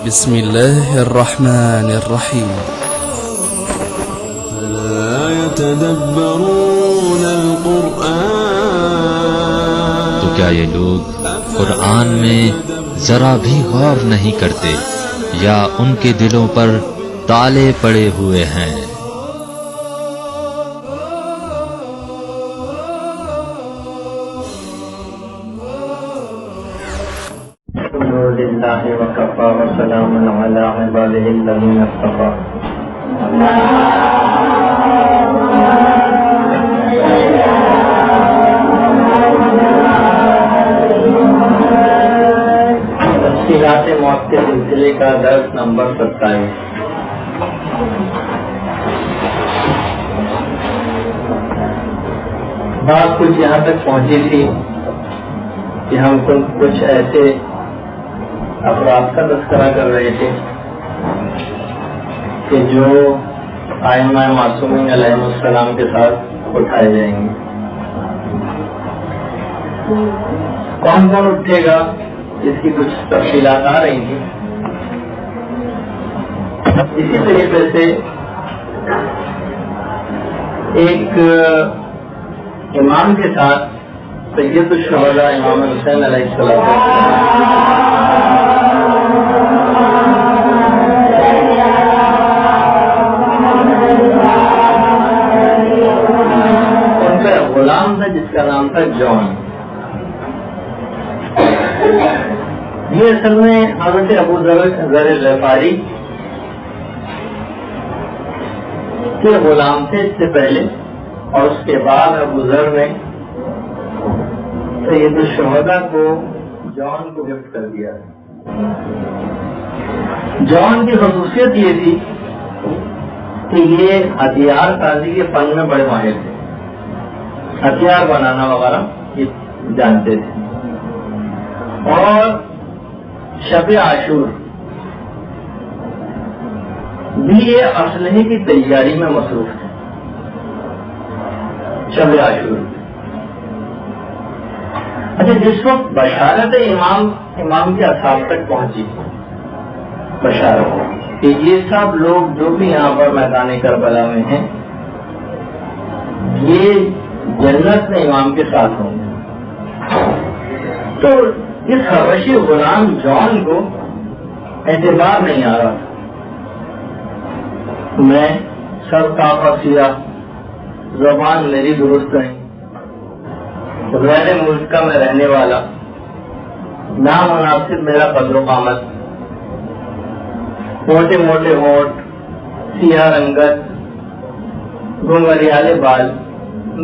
بسم الله الرحمن الرحيم. لا يتدبرون القرآن تو کیا یہ لوگ قرآن میں ذرا بھی غور نہیں کرتے یا ان کے دلوں پر تالے پڑے ہوئے ہیں؟ لله وكفى وسلام على عباده الذين اصطفى. تفصیلات موت کے سلسلے کا درس نمبر 27. بات کچھ یہاں تک پہنچی تھی کہ ہم کچھ ایسے افراد کا تذکرہ کر رہے تھے کہ جو ائمہ معصومین علیہ السلام کے ساتھ اٹھائے جائیں گے. کون کون اٹھے گا اس کی کچھ تفصیلات آ رہی تھیں. اسی طریقے سے ایک امام کے ساتھ سید الشہداء امام حسین علیہ السلام غلام تھا جس کا نام تھا جان. یہ اصل میں حضرت ابو ذر غفاری کے غلام تھے اس سے پہلے, اور اس کے بعد ابو ذر نے سید الشہداء کو جان کو گفٹ کر دیا. جان کی خصوصیت یہ تھی کہ یہ ہتھیار سازی کے فن میں بڑے ماہر تھے. ہتھیار بنانا وغیرہ یہ جانتے تھے, اور شب عاشور بھی یہ اسلحے کی تیاری میں مصروف تھے. شب عاشور اچھا, جس وقت بشارت امام کے اصحاب تک پہنچی بشارت کہ یہ سب لوگ جو بھی یہاں پر میدان کربلا میں ہیں یہ جنت میں امام کے ساتھ ہوں گے, تو اس حبشی غلام جان کو اعتبار نہیں آ رہا. میں سر کا سیاہ, زبان میری درست نہیں, غیر ملک کا میں رہنے والا, نامناسب میرا قدر و قامت, موٹے موٹے ہونٹ, سیاہ رنگت, گھنگریالے بال,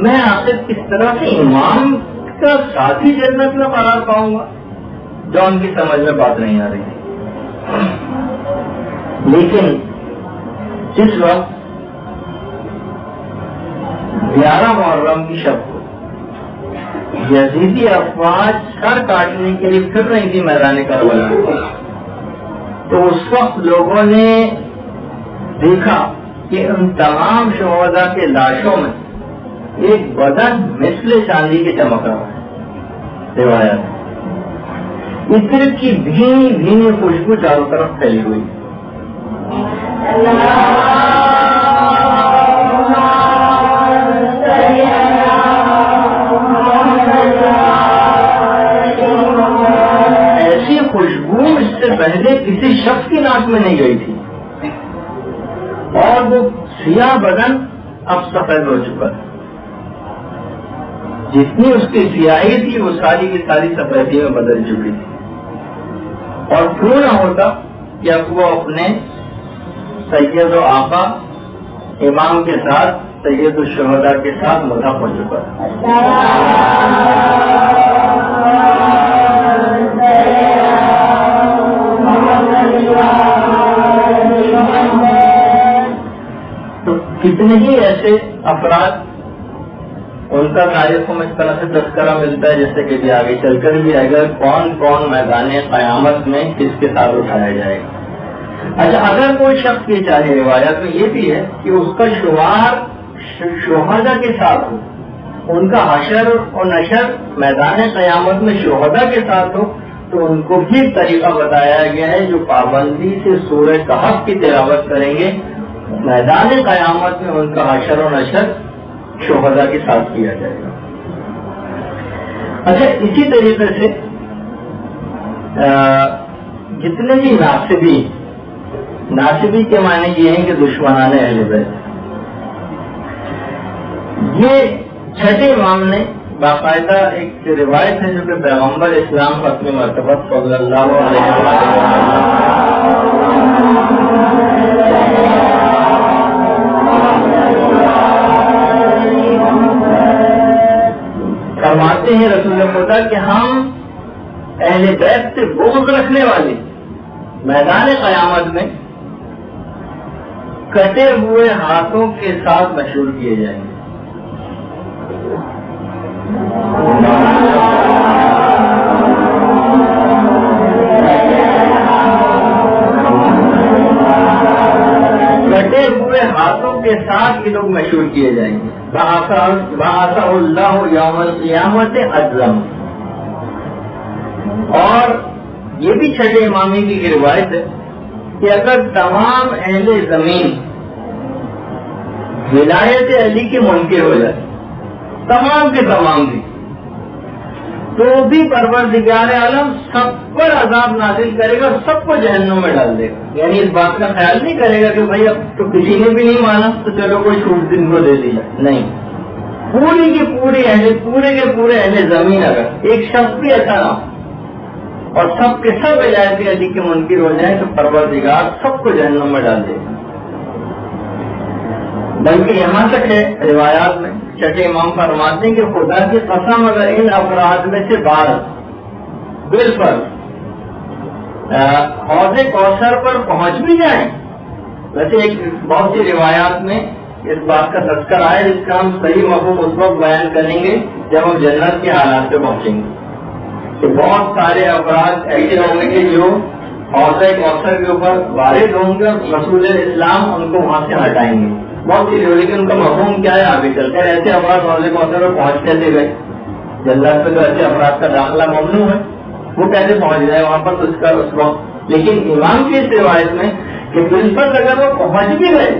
میں آخر کس طرح سے امام کا ساتھی جنت میں قرار پاؤں گا؟ جان کی سمجھ میں بات نہیں آ رہی. لیکن جس وقت 11 محرم کی شب کو یزیدی افواج سر کاٹنے کے لیے پھر رہی تھی میدان کربلا, تو اس وقت لوگوں نے دیکھا کہ ان تمام شہداء کے لاشوں میں ایک بدن مثل چاندی کے چمک رہا ہے. روایت عطر کی بھینی بھینی خوشبو چاروں طرف پھیلی ہوئی. ایسی خوشبو اس سے پہلے کسی شخص کی ناک میں نہیں گئی تھی, اور وہ سیاہ بدن اب سفید ہو چکا تھا. جتنی اس کی سیاہی تھی وہ ساری کی ساری سفیدی میں بدل چکی تھی, اور کیوں نہ ہوتا کہ اب وہ اپنے سید و آقا امام کے ساتھ سید الشہداء کے ساتھ ملحق ہو چکا تھا. تو کتنے ہی ایسے افراد ان کا تاریخ میں اس طرح سے تذکرہ ملتا ہے جیسے کہ آگے چل کر بھی اگر کون کون میدان قیامت میں کس کے ساتھ اٹھایا جائے گا. اچھا, اگر کوئی شخص یہ چاہے, روایت میں یہ بھی ہے کہ اس کا شمار شہداء کے ساتھ ہو, ان کا حشر اور نشر میدان قیامت میں شہداء کے ساتھ ہو, تو ان کو بھی طریقہ بتایا گیا ہے جو پابندی سے سورہ کہف کی تلاوت کریں گے، میدان قیامت میں ان کا حشر و نشر شہداء کے ساتھ کیا جائے گا۔ اچھا، اسی طریقے سے جتنے بھی ناصبی کے معنی یہ ہیں کہ دشمنان اہل بیت، یہ چھٹے امام نے باقاعدہ ایک روایت ہے جو کہ پیغمبر اسلام ختم مرتبہ صلی اللہ علیہ وسلم فرماتے ہیں رسول خدا کہ ہم اہل بیت سے بغض رکھنے والے میدان قیامت میں کٹے ہوئے ہاتھوں کے ساتھ مشہور کیے جائیں گے۔ کٹے ہوئے ہاتھوں کے ساتھ یہ لوگ مشہور کیے جائیں گے۔ بعث اللہ یوم القیامت اجزم، اور یہ بھی چھٹے امامی کی روایت ہے کہ اگر تمام اہل زمین ولایت علی کے منکر ہو جائے، تمام کے تمام بھی، تو بھی پروردگار عالم سب پر عذاب نازل کرے گا اور سب کو جہنم میں ڈال دے گا۔ یعنی اس بات کا خیال نہیں کرے گا کہ بھائی اب تو کسی نے بھی نہیں مانا تو چلو کوئی چھوٹ دن کو دے دیا، نہیں، پوری کے پورے اہل زمین اگر ایک شخص بھی ایسا نہ ہو اور سب کے سب ولایت علی کے منکر ہو جائیں تو پروردگار سب کو جہنم میں ڈال دے گا۔ بلکہ یہاں تک ہے روایات میں چھٹے امام فرماتے ہیں کہ خدا کی قسم اگر ان افراد میں سے بعض بالکل حوض کوثر پر پہنچ بھی جائیں، ویسے ایک بہت سی روایات میں اس بات کا تذکرہ ہے جس کا ہم صحیح مفہوم اس وقت بیان کریں گے جب ہم جنت کے حالات پہ پہنچیں گے، کہ بہت سارے افراد ایسے ہوں گے کہ جو حوض کوثر کے اوپر وارد ہوں گے اور رسول اسلام ان کو وہاں سے ہٹائیں گے۔ بہت سی لیکن ان کا مفہوم کیا ہے آگے چلتے ہیں، ایسے افراد حوض کوثر پر پہنچ کیسے گئے؟ جنت پہ تو ایسے افراد کا داخلہ ممنوع ہے، وہ کیسے پہنچ جائے وہاں پر اس کا اس وقت؟ لیکن امام کی اس روایت میں کہ بالکل اگر وہ پہنچ بھی گئے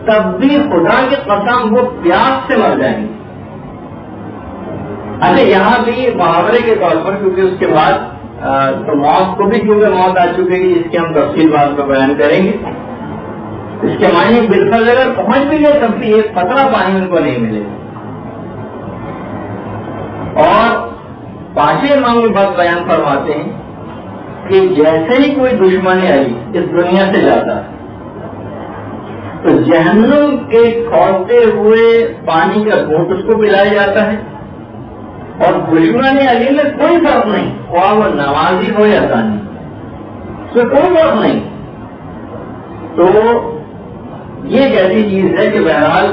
تب بھی خدا کی قسم وہ پیاس سے مر جائیں گے۔ اچھا، یہاں بھی محاورے کے طور پر، کیونکہ اس کے بعد تو موت کو بھی کیونکہ موت آ چکے گی، اس کی ہم تفصیل بات میں بیان کریں گے۔ اس کے معنی بالکل اگر پہنچ بھی گئے تب بھی ایک قطرہ پانی ان کو نہیں ملے گا۔ اور پانچویں امام کی بات بیان فرماتے ہیں کہ جیسے ہی کوئی دشمن علی اس دنیا سے جاتا ہے تو جہنم کے کھولتے ہوئے پانی کا گھونٹ اس کو پلایا جاتا ہے، اور دشمن علی میں کوئی فرق نہیں، خواہ وہ نمازی ہو یا ثانی، اس میں کوئی فرق نہیں۔ تو یہ ایک ایسی چیز ہے کہ بہرحال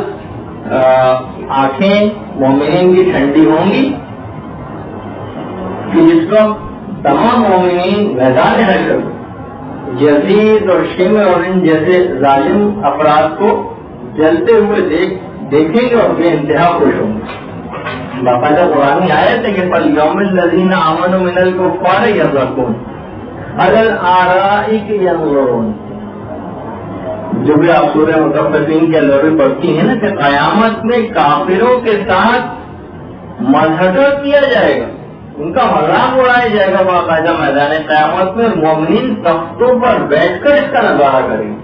آنکھیں مومنین کی ٹھنڈی ہوں گی کہ جس وقت تمام مومنین میدان حشر یزید اور شمر اور ان جیسے ظالم افراد کو جلتے ہوئے دیکھیں گے اور بے انتہا خوش ہوں گے۔ باقاعدہ قرآن آیت ہے کہ فَالْيَوْمِ الَّذِينَ آمَنُوا مِنَ الْكُفَّارِ يَضْحَكُونَ عَلَى الْآرَائِكِ يَنظُرُونَ، جو بھی آپ سورہ مطففین کے اندر بھی پڑھتی ہیں نا کہ قیامت میں کافروں کے ساتھ مذہبہ کیا جائے گا، ان کا مذاق اڑایا جائے گا باقاعدہ میدان قیامت میں، مومنین تختوں پر بیٹھ کر اس کا نظارہ کریں گے۔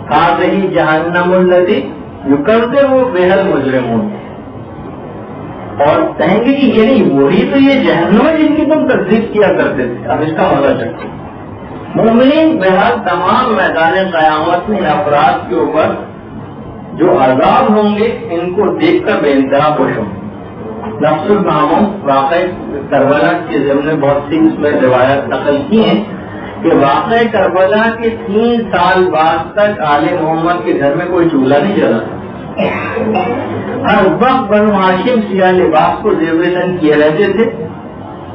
هَذِهِ جَهَنَّمُ الَّذِي يُكَذِّبُ بِهَا الْمُجْرِمُونَ، اور کہیں گے کہ یہ نہیں، وہی تو یہ جہنم ہے جن کی تم تصدیق کیا کرتے تھے، اب اس کا مزہ چکھو۔ مومنین بہرحال تمام میدان قیامت میں افراد کے اوپر جو عذاب ہوں گے ان کو دیکھ کر بے انتہا خوش ہوں گے۔ نفس المعموم واقع کربلا کے ضمن میں بہت سی اس میں روایت نقل کی ہیں کہ واقع کربلا کے 3 سال بعد تک آل محمد کے گھر میں کوئی چولہا نہیں جلا تھا، ہر وقت بنو ہاشم سیاہ لباس کو زیب تن کیے رہتے تھے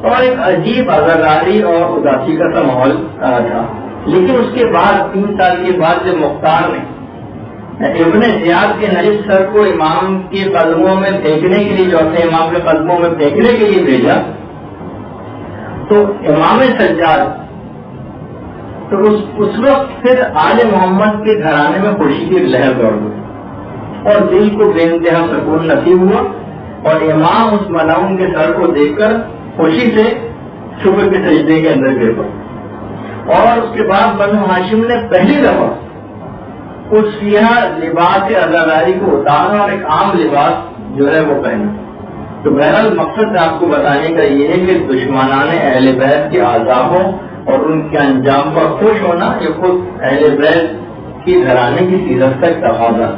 اور ایک عجیب عزاداری اور اداسی کا سا ماحول تھا۔ لیکن اس کے بعد 3 سال کے بعد جب مختار نے ابن زیاد کے نجف سر کو امام کے قدموں میں پھینکنے کے لیے، چوتھے امام کے قدموں میں پھینکنے کے لیے بھیجا، تو امام سجاد، تو اس وقت پھر آل محمد کے گھرانے میں خوشی کی لہر دوڑ گئی اور دل کو بے انتہا سکون نصیب ہوا، اور امام اس ملعون کے سر کو دیکھ کر خوشی سے شکر کے سجدے کے اندر گر پڑے۔ اور اس کے بعد بنو ہاشم نے پہلی دفعہ اس سیاہ لباس عزاداری کو اتارا اور ایک عام لباس جو ہے وہ پہنا۔ تو بہرحال مقصد آپ کو بتانے کا یہ ہے کہ دشمنان اہل بیت کے عذابوں اور ان کے انجام پر خوش ہونا یہ خود اہل بیت کی گھرانے کی سیرت کا تقاضا،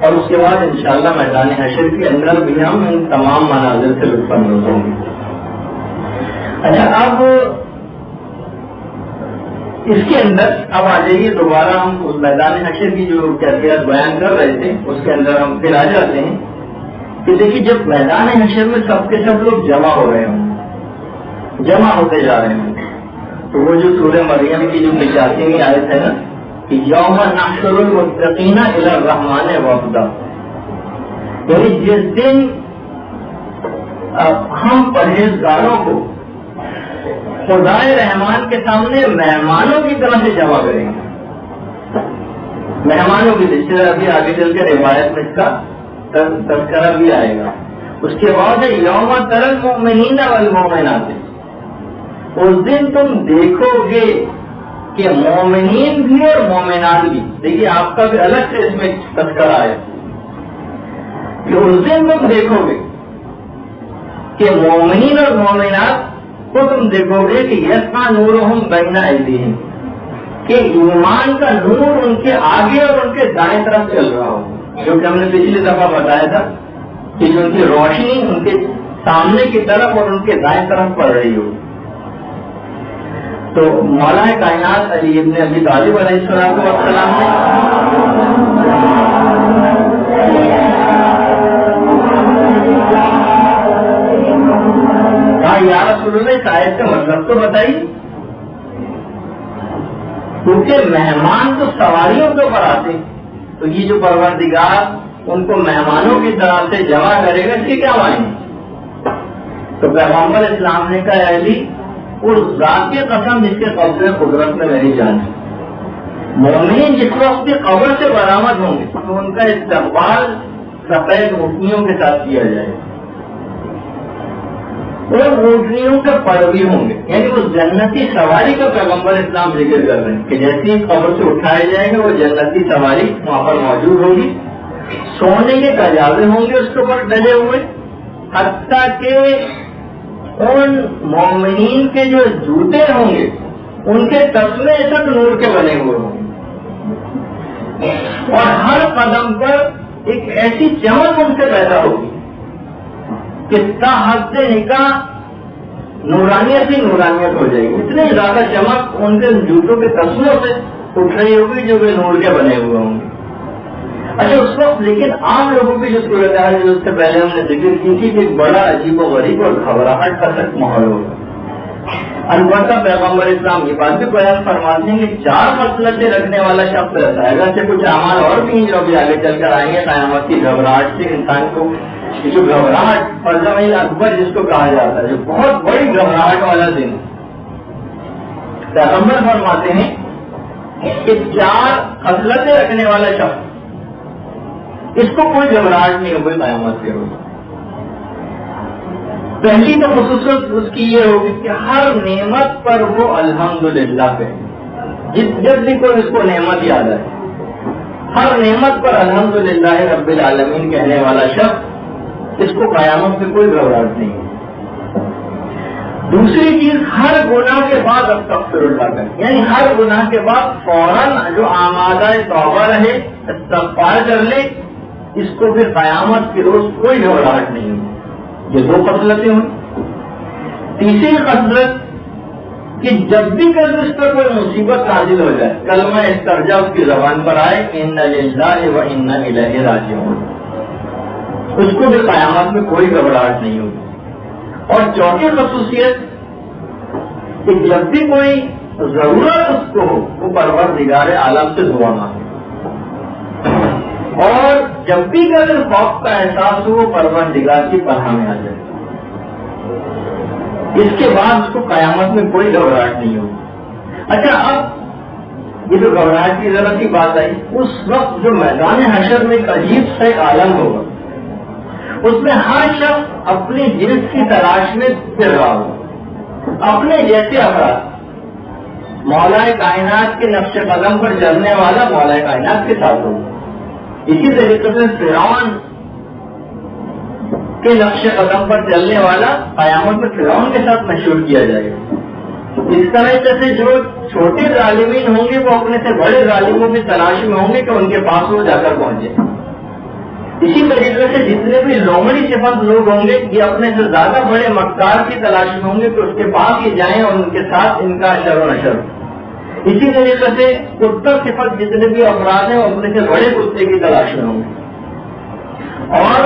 اور اس کے بعد انشاءاللہ میدان حشر کے اندر بھی ہم ان تمام مناظر سے لطف اندوز ہوں گے۔ اچھا، اب اس کے اندر اب آ جائیے دوبارہ ہم اس میدان حشر کی جو کیفیت بیان کر رہے تھے اس کے اندر ہم پھر آ جاتے ہیں کہ دیکھیے جب میدان حشر میں سب کے سب لوگ جمع ہو رہے ہوں، جمع ہوتے جا رہے ہوں، تو وہ جو سورہ مریم کی جو 85ویں آیت ہے نا کہ یوم نحشر المتقین الی الرحمن وفدا، یعنی جس دن ہم پرہیزگاروں کو خدائے رحمان کے سامنے مہمانوں کی طرح سے جمع کریں گے، مہمانوں کی طرح۔ ابھی آگے چل کے روایت میں اس کا تذکرہ بھی آئے گا۔ اس کے بعد یوم تری المؤمنین والمؤمنات، اس دن تم دیکھو گے کہ مومنین بھی اور مومنات بھی، دیکھیے آپ کا بھی الگ سے اس میں تذکرہ ہے کہ اس دن تم دیکھو گے کہ مومنین اور مومنات کو تم دیکھو گے کہ یسعی نورہم بین ایدیہم، کہ ایمان کا نور ان کے آگے اور ان کے دائیں طرف چل رہا ہو، جو کہ ہم نے پچھلی دفعہ بتایا تھا کہ جو ان کی روشنی ان کے سامنے کی طرف اور ان کے دائیں طرف پڑ رہی ہو۔ تو مولا کائنات علی ابن ابی طالب علیہ السلام نے کہا یا رسول اللہ اس آیت کا مطلب تو بتائیے، کیونکہ مہمان تو سواریوں کے اوپر آتے، تو یہ جو پروردگار ان کو مہمانوں کی طرح سے جمع کرے گا اس کے کیا معنی؟ تو پیغمبر اسلام نے کہا علی اس ذات کی قسم جس کے قبضے قدرت میں میری جان ہے، مومن جس وقت بھی قبر سے برآمد ہوں گے تو ان کا استقبال سفید اونٹنیوں کے ساتھ کیا جائے، اور اونٹنیوں کے پر بھی ہوں گے، یعنی اس جنتی سواری کا پیغمبر اسلام ذکر کر رہے ہیں کہ جیسے ہی قبر سے اٹھائے جائیں گے وہ جنتی سواری وہاں پر موجود ہوگی، سونے کے کجاوے ہوں گے اس کے اوپر ڈلے ہوئے، حتیٰ کہ ان مومنین کے جو جوتے ہوں گے ان کے تسمے تک نور کے بنے ہوئے ہوں گے، اور ہر قدم پر ایک ایسی چمک ان سے پیدا ہوگی کہ تا حد نکاح نورانیت ہی نورانیت ہو جائے گی، اتنی زیادہ چمک ان کے جوتوں کے تسموں سے اٹھ رہی ہوگی جو کہ نور کے بنے ہوئے ہوں گے۔ اچھا اس وقت لیکن عام لوگوں کی جو صورتحال جو اس سے پہلے ہم نے ذکر کی تھی کہ بڑا عجیب و غریب اور گھبراہٹ کا سخت ماحول ہوگا۔ البتہ پیغمبر اسلام یہ بات بھی بیان فرماتے ہیں کہ 4 مسئلے رکھنے والا شخص رہتا ہے، ویسے کچھ اعمال اور بھی ہیں جو ابھی آگے چل کر آئیں گے۔ قیامت کی گھبراہٹ سے انسان کو جو گھبراہٹ فضل اکبر جس کو کہا جاتا ہے، جو بہت بڑی گھبراہٹ والا دن، پیغمبر فرماتے ہیں کہ 4 خصلتیں رکھنے والا شخص اس کو کوئی گھبراہٹ نہیں ہوگی قیامت کے روز۔ پہلی تو خصوصیت اس کی یہ ہوگی کہ ہر نعمت پر وہ الحمدللہ کہے، جب بھی کوئی اس کو نعمت یاد آئے، ہر نعمت پر الحمدللہ رب العالمین کہنے والا شخص اس کو قیامت میں کوئی گھبراہٹ نہیں ہے۔ دوسری چیز ہر گناہ کے بعد استغفر اللہ کرے، یعنی ہر گناہ کے بعد فوراً جو آمادہ توبہ رہے استغفار کر لے، اس کو پھر قیامت کے روز کوئی گھبراہٹ نہیں ہوگی۔ یہ 2 خصلتیں ہوئی۔ تیسری خصلت کہ جب بھی کبھی اس پر کوئی مصیبت نازل ہو جائے، کلمہ استرجاع اس کی زبان پر آئے ان للہ و انا الیہ راجعون، اس کو بھی قیامت میں کوئی گھبراہٹ نہیں ہوگی۔ اور چوتھی خصوصیت کہ جب بھی کوئی ضرورت اس کو ہو وہ پروردگار عالم سے دعا مانگے، اور جب بھی اگر خوف کا احساس ہو وہ پروردگار کی پناہ میں آ جائے۔ اس کے بعد اس کو قیامت میں کوئی گھبراہٹ نہیں ہوگی۔ اچھا، اب یہ جو گھبراہٹ کی ضرورت کی بات آئی، اس وقت جو میدان حشر میں ایک عجیب سا ایک عالم ہوگا، اس میں ہر شخص اپنی جنس کی تلاش میں پھر رہا ہوگا، اپنے جیسے افراد۔ مولا کائنات کے نقش قدم پر چلنے والا مولا کائنات کے ساتھ ہوگا، اسی طریقے سے فرعون کے نقش قدم پر چلنے والا قیامت میں فرعون کے ساتھ مشہور کیا جائے گا۔ اس طرح سے جو چھوٹے ظالمین ہوں گے وہ اپنے سے بڑے ظالموں کی تلاش میں ہوں گے کہ ان کے پاس وہ جا کر پہنچے۔ اسی طریقے سے جتنے بھی لومڑی صفت لوگ ہوں گے یہ اپنے سے زیادہ بڑے مکار کی تلاش میں ہوں گے کہ اس کے پاس ہی جائیں اور ان کے ساتھ ان کا اشر و نشر۔ اسی طریقے سے کتا صفت جتنے بھی افراد ہیں وہ اپنے سے بڑے کتے کی تلاش میں ہوں گے، اور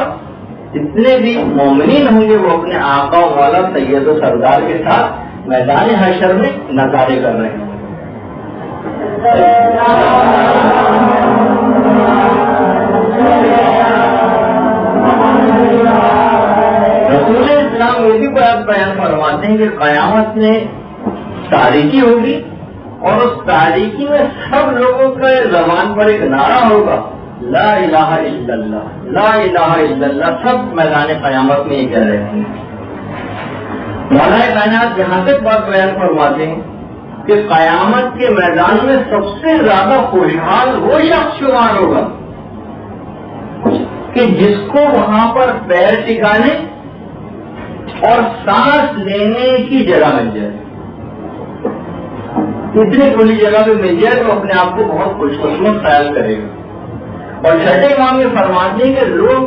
جتنے بھی مومنین ہوں گے وہ اپنے آقا والا سید و سردار کے ساتھ میدان حشر میں نظارے کر رہے ہیں۔ رسول اسلام یہ بھی بات بیان فرماتے ہیں کہ قیامت میں تاریکی ہوگی اور اس تاریکی میں سب لوگوں کا زبان پر ایک نعرہ ہوگا، لا الہ الا اللہ، لا الہ الا اللہ۔ سب میدان قیامت میں یہ کہہ رہے ہیں۔ مولا کائنات جہاں تک بات بیان فرماتے ہیں کہ قیامت کے میدان میں سب سے زیادہ خوشحال وہ شخص شمار ہوگا کہ جس کو وہاں پر پیر ٹکانے اور سانس لینے کی جگہ مل جائے، اتنی کھلی جگہ پہ مل جائے تو اپنے آپ کو بہت خوش قسمت خیال کرے گا۔ اور چھٹے امام یہ فرماتے ہیں کہ لوگ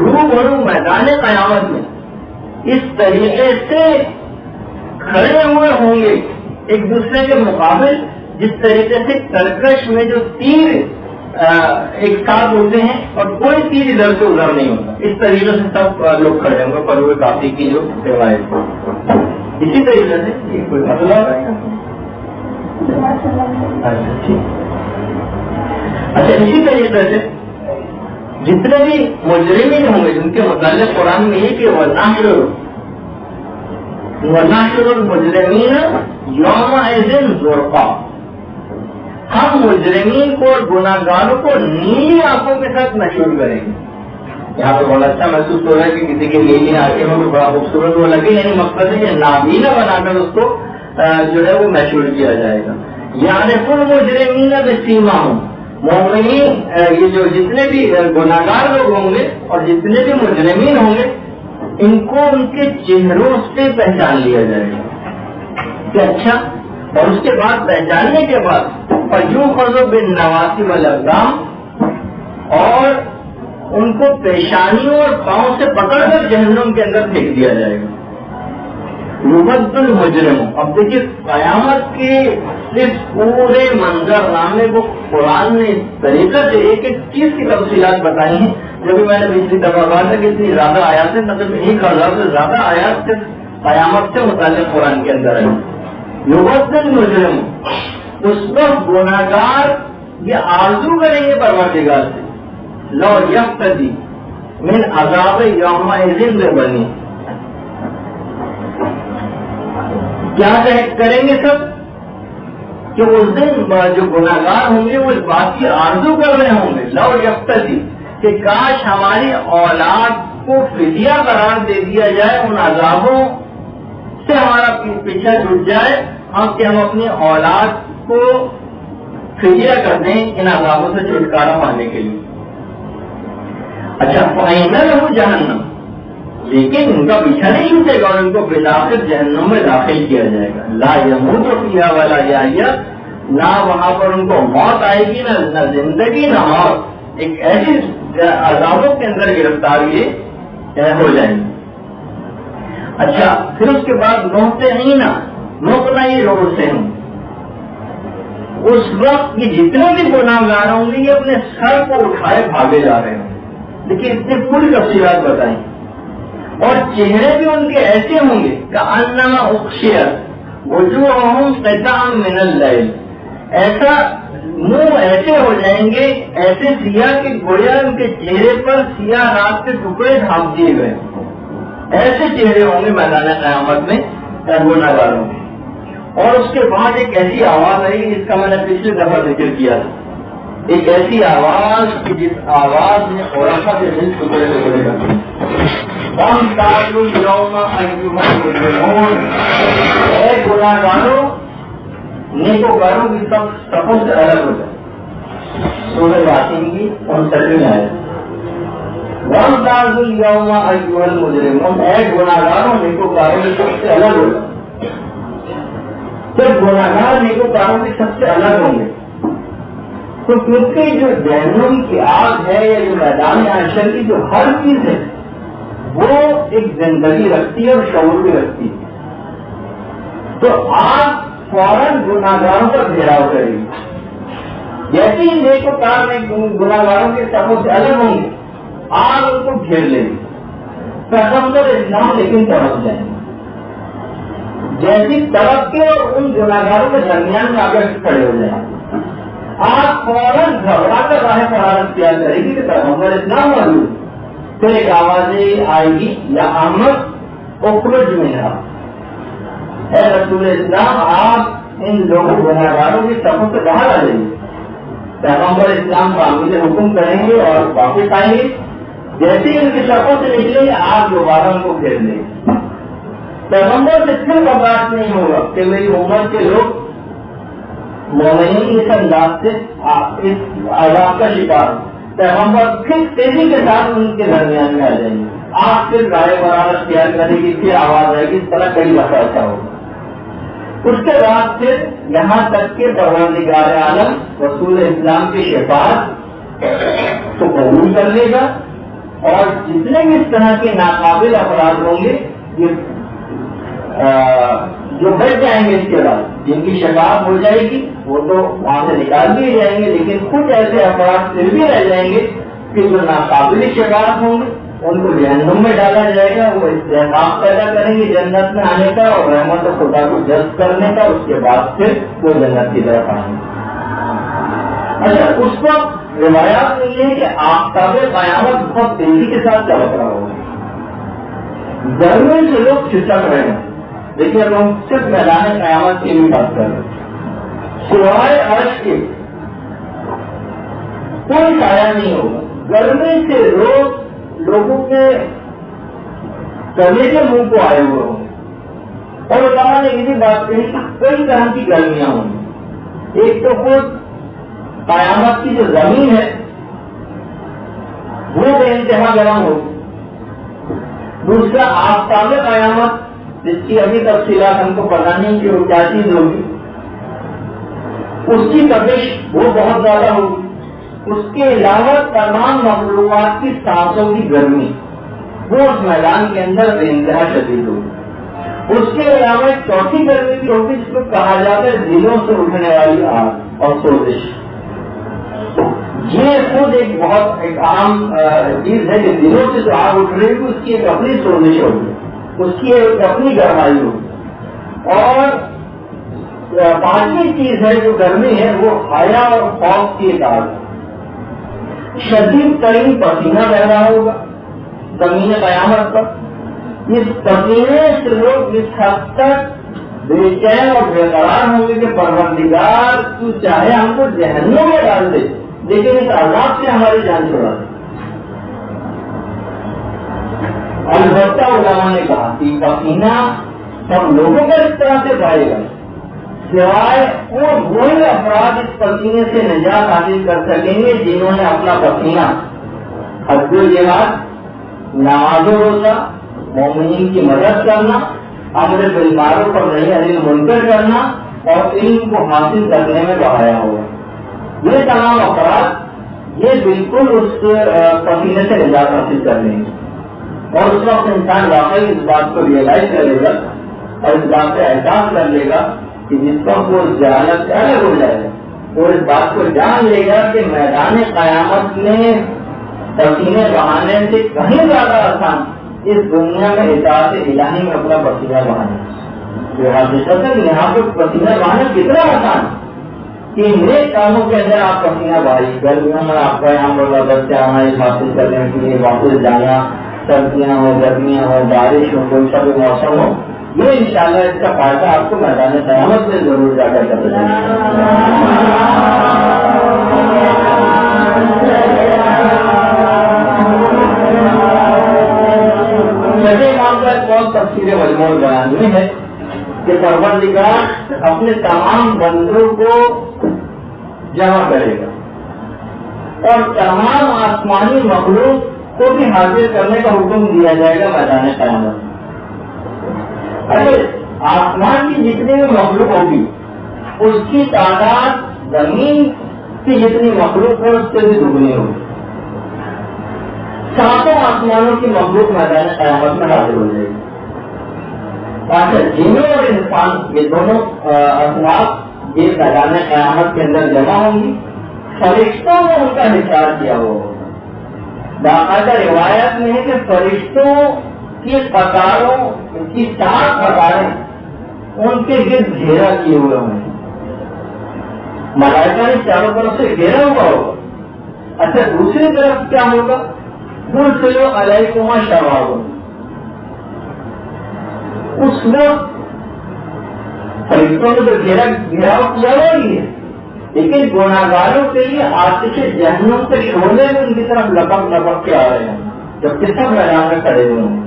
روبرو میدان قیامت میں اس طریقے سے کھڑے ہوئے ہوں گے ایک دوسرے کے مقابل جس طریقے سے ترکش میں جو تیر ایک ساتھ ہوتے ہیں اور کوئی تیر ادھر سے ادھر نہیں ہوتا، اس طریقے سے سب لوگ کھڑے ہوں گے پروے کافی کی جو روایت۔ اسی طریقے سے یہ کوئی مسئلہ اچھا، اسی طریقے سے جتنے بھی مجرمین ہوں گے جن کے متعلق قرآن میں یہ کہ وَنَحْشُرُ الْمُجْرِمِينَ يَوْمَئِذٍ زُرْقًا، ہم مجرمین کو اور گناہ گاروں کو نیلی آنکھوں کے ساتھ مشہور کریں گے۔ یہاں پہ بہت اچھا محسوس ہو رہا ہے کہ کسی کی نیلی آنکھیں ہوں تو بڑا خوبصورت وہ لگے، یعنی مقصد ہے کہ نابینا بنا کر اس کو جو ہے وہ مشہور کیا جائے گا۔ یعرف المجرمین بسیماہم، مومنین یہ جو جتنے بھی گناہ گار لوگ ہوں گے اور جتنے بھی مجرمین ہوں گے ان کو ان کے چہروں سے پہچان لیا جائے گا کہ اچھا، اور اس کے بعد پہچاننے کے بعد فَيُؤْخَذُ بِالنَّوَاصِي وَالْأَقْدَامِ، اور ان کو پیشانیوں اور پاؤں سے پکڑ کر جہنم کے اندر پھینک دیا جائے گا۔ یُبَدُّ الْمُجْرِمُ، اب دیکھیے قیامت کے اس پورے منظر نامے کو قرآن نے اس طریقے سے ایک ایک چیز کی تفصیلات بتائی ہیں، جو بھی میں نے پچھلی دفعہ بات ہے کہ اتنی زیادہ آیات ہیں، مطلب 1000 سے زیادہ آیات سے قیامت سے متعلق قرآن کے اندر ہے۔ یُبَدُّ الْمُجْرِمُ، اس وقت گناہ گار یہ آرزو کریں گے پروردگار سے، لو یفتدی من عذاب یومئذ ببنی، کیا کریں گے سب کہ اس دن جو گناہ گار ہوں گے وہ اس بات کی آرزو کر رہے ہوں گے، لو یفتدی، کہ کاش ہماری اولاد کو فدیہ قرار دے دیا جائے، ان عذابوں سے ہمارا پیچھا چھوٹ جائے، کہ ہم اپنی اولاد کو فدیہ کر دیں ان عذابوں سے چھٹکارا پانے کے لیے۔ اچھا، فَإِنَّ لَهُ جَهَنَّمَ، لیکن ان کا پیچھا نہیں چھوٹے گا اور ان کو بالآخر جہنم میں داخل کیا جائے گا۔ لا يموت فيها ولا يحيى، نہ وہاں پر ان کو موت آئے گی نہ زندگی نہ موت، ایک ایسی عذابوں کے اندر گرفتار یہ ہو جائیں گے۔ اچھا، پھر اس کے بعد نوقنعی روڈ سے ہوں، اس وقت یہ جتنے بھی گناہ گار ہوں گے یہ اپنے سر کو اٹھائے بھاگے جا رہے ہوں۔ دیکھیے اتنی پوری تفصیلات بتائیں، اور چہرے بھی ان کے ایسے ہوں گے کہ انما اغشیت وجوہہم قطعا من اللیل، ایسا منہ ایسے ہو جائیں گے ایسے سیاہ کہ گویا ان کے چہرے پر سیاہ رات کے ٹکڑے ڈھانپ دیے گئے، ایسے چہرے ہوں گے میدان قیامت میں گناہ گاروں کے. اور اس کے بعد ایک ایسی آواز آئی جس کا میں نے پچھلی دفعہ ذکر کیا تھا. ایک ایسی آواز کہ جس آواز میں عورت کے دل ٹکڑے ٹکڑے کرتے. اے گناہ گاروں نیکوکاروں کی سب سفوں سے الگ ہو جائے. سورہ یاسین کی 69ویں آیت. وَامْتَازُوا الْيَوْمَ أَيُّهَا الْمُجْرِمُونَ اے گناہ گاروں نیکوکاروں کی سب سے الگ ہو جائے. جب گناہ گار نیکوکاروں کی سب سے الگ ہوں گے تو کیونکہ جو جہنم کی آگ ہے یا جو میدان محشر کی جو ہر چیز ہے وہ ایک زندگی رکھتی ہے اور شعور بھی رکھتی ہے. تو آگ فوراً گناہ گاروں پر گھیراؤ کرے گی. جیسے ہی نیکوکار گناہ گاروں کے سبوں سے الگ ہوں گے آگ ان کو گھیر لے گی. پیغمبر اسلام لیکن طرف جائیں گے. جیسی طرف کے اور ان گناہ گاروں کے درمیان میں آ کر کھڑے ہو جائیں گے. آپ فوراً گھبرا کر راہ فرار اختیار کرے گی کہ پیغمبر اسلام موجود. پھر ایک آواز آئے گی یا احمد اخرج منہا اے رسول اسلام آپ ان لوگوں گناہ گاروں کی صفوں سے باہر آ جائیں گے. پیغمبر اسلام تعمیل حکم کریں گے اور واپس آئیں گے. جیسے ہی ان کی صفوں سے نکلیں گے آپ دوبارہ ان کو گھیر لیں گے. پیغمبر سے پھر برداشت نہیں ہوگا کہ میری امت کے لوگ مومنین اس انداز سے اس عذاب کا شکار. پیغمبر پھر تیزی کے ساتھ ان کے درمیان میں آ جائیں گے. آپ پھر رائے برابر اختیار کریں گی. پھر آواز آئے گی. اس طرح کئی دفعہ ایسا ہوگا. اس کے بعد پھر یہاں تک کہ پروردگار عالم رسول اسلام کی شفاعت کو قبول کر لے گا اور جتنے بھی اس طرح کے ناقابل افراد ہوں گے جو بچ جائیں گے اس کے بعد جن کی شفاعت ہو جائے گی وہ تو وہاں سے نکال دیے جائیں گے. لیکن کچھ ایسے افراد پھر بھی رہ جائیں گے کہ جو ناقابل شفاعت ہوں گے ان کو جہنم میں ڈالا جائے گا. وہ استحقاق پیدا کریں گے جنت میں آنے کا اور رحمت خدا کو جذب کرنے کا. اس کے بعد پھر وہ جنت کی طرف آئیں گے. اچھا اس وقت روایات میں یہ ہے کہ آفتاب قیامت بہت تیزی کے ساتھ چمک رہا ہوگا. گرمی سے لوگ چھٹک رہے ہیں. دیکھیے اب ہم صرف میدان قیامت کی بھی بات کر رہے ہیں. سوائے عرش کے کوئی سایہ نہیں ہوگا. گرمی سے لوگوں کے کرنے کے منہ کو آئے ہوئے ہوں گے. اور علماء نے یہ بھی بات کہی کہ کئی طرح کی گرمیاں ہوں گی. ایک تو خود قیامت کی جو زمین ہے وہ بے انتہا گرم ہوگی. دوسرا آفتاب قیامت جس کی ابھی تفصیلات ہم کو پتہ نہیں کہ وہ کیا چیز ہوگی اس کی تپش وہ بہت زیادہ ہوگی. اس کے علاوہ تمام مخلوقات کی سانسوں کی گرمی وہ اس میدان کے اندر بے انتہا شدید ہوگی. اس کے علاوہ ایک چوتھی گرمی بھی ہوگی جس کو کہا جاتا ہے دلوں سے اٹھنے والی آگ اور سوزش. یہ خود ایک بہت ایک عام چیز ہے کہ دلوں سے جو آگ اٹھ رہی ہے اس کی ایک اپنی سوزش ہوگی. اس کی ایک اپنی گرمائی ہوگی. اور پانچویں چیز ہے جو گرمی ہے وہ حیا اور خوف کی ایک آگ ہے. شدید ترین پسینہ پیدا ہوگا زمین قیامت پر. اس پسینے سے لوگ اس حد تک بے چین اور بے قرار ہوں گے کہ پروردگار تو چاہے ہم کو جہنم میں ڈال دے لیکن اس عذاب سے ہماری جان چھڑا دے. البتہ علماء نے کہا کہ پسینہ سب لوگوں کو اس طرح سے پائے گا سوائے وہی افراد اس پسینے سے نجات حاصل کر سکیں گے جنہوں نے اپنا پسینہ حج و جہاد, نماز و روزہ, مومنین کی مدد کرنا, امر بالمعروف اور نہی عن المنکر کرنا اور علم کو حاصل کرنے میں بہایا ہوگا. یہ تمام افراد یہ بالکل اس پسینے سے نجات حاصل کر لیں گے. اور اس وقت انسان واقعی اس بات کو ریئلائز کرے گا اور اس بات سے احساس کر لے گا کہ جس وقت وہ جہالت سے الگ ہو جائے گا وہ اس بات کو جان لے گا کہ میدان قیامت میں پسینے بہانے سے کہیں زیادہ آسان اس دنیا میں اطاعت الہی میں اپنا پسینہ بہانا. جو حقیقت ہے یہاں پہ پسینہ بہانا کتنا آسان کہ نیک کاموں کے اندر آپ پسینہ بہائیے. گرمیوں میں آپ کا یہاں پر بچے آنا حاصل کرنے کے لیے واپس جانا سردیاں ہو، گرمیاں ہو، بارش ہو، کوئی سا بھی موسم ہو، یہ انشاءاللہ اس کا فائدہ آپ کو میدان قیامت میں ضرور جا کر کرنا بہت تفصیل مجموعہ بیان ہے کہ پروردگار اپنے تمام بندوں کو جمع کرے گا اور تمام آسمانی مخلوق کو بھی حاضر کرنے کا حکم دیا جائے گا میدان قیامت. اگر آسمان کی جتنی بھی مخلوق ہوگی اس کی تعداد زمین کی جتنی مخلوق ہے اس سے بھی دگنی ہوگی. ساتوں آسمانوں کی مخلوق میدان قیامت میں حاضر ہو جائے گی. جنوں اور انسان یہ دونوں اصناف یہ میدان قیامت کے اندر جمع ہوں گی. فرشتوں نے ان کا حساب کیا ہوا. باقاعدہ روایت میں ہے کہ فرشتوں کی قطاروں کی 4 قطاریں ان کے گرد گھیرا کیے ہوئے ہوں گے. ملائکہ نے چاروں طرف سے گھیرا ہوا ہوگا. اچھا دوسری طرف کیا ہوگا؟ مرسلو علیکما شواظ. اس وقت فرشتوں نے تو گھیراؤ کیا ہوا ہی ہے، لیکن گناہگاروں کے لیے آتش جہنم کے شعلے میں ان کی طرف لپک لپک کے آ رہے ہیں جبکہ سب میدان میں کھڑے ہوئے ہیں.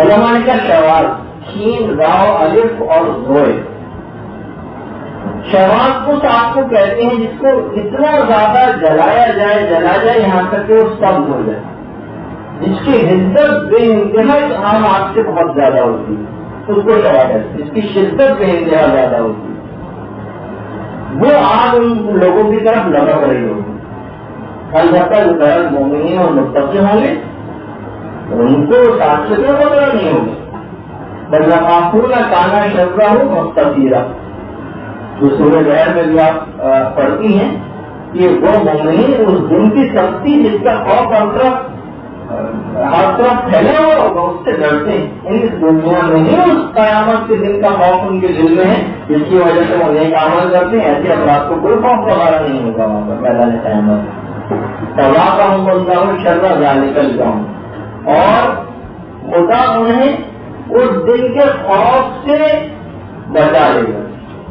علماء نے کیا شواظ، شین راؤ الف اور زوئے. شواظ اس آگ کو کہتے ہیں جس کو اتنا زیادہ جلایا جائے یہاں تک کہ وہ سبز ہو جائے، جس کی حدت بے انتہا عام آگ سے بہت زیادہ ہوتی ہے اس کو شواظ ہے، جس کی شدت بے انتہا زیادہ ہوتی ہے. وہ آگ ان لوگوں کی طرف لپک رہی ہوگی. البتہ جو غیر مومنین اور متقی ہوں گے ان کو ساکشتوں وغیرہ نہیں ہوگی. بلکہ کانا شرا ہو مستقیرہ جو سورہ غیر میں بھی آپ پڑھتی ہیں کہ وہ مومنین اس دن کی سختی جس کا خوف ہر طرف پھیلا ہوا ہوگا اس سے ڈرتے ہیں. اس دنیا میں ہی اس قیامت کے دن کا خوف ان کے دل میں ہے جس کی وجہ سے وہ نیک عمل کرتے ہیں. ایسے افراد کو کوئی خوف وغیرہ نہیں ہوگا وہاں پر میدان قیامت. تباہ کا ہوں بولتا ہوں شرا جا نکل جاؤں اور خدا انہیں اس دن کے خوف سے بچا لے گا.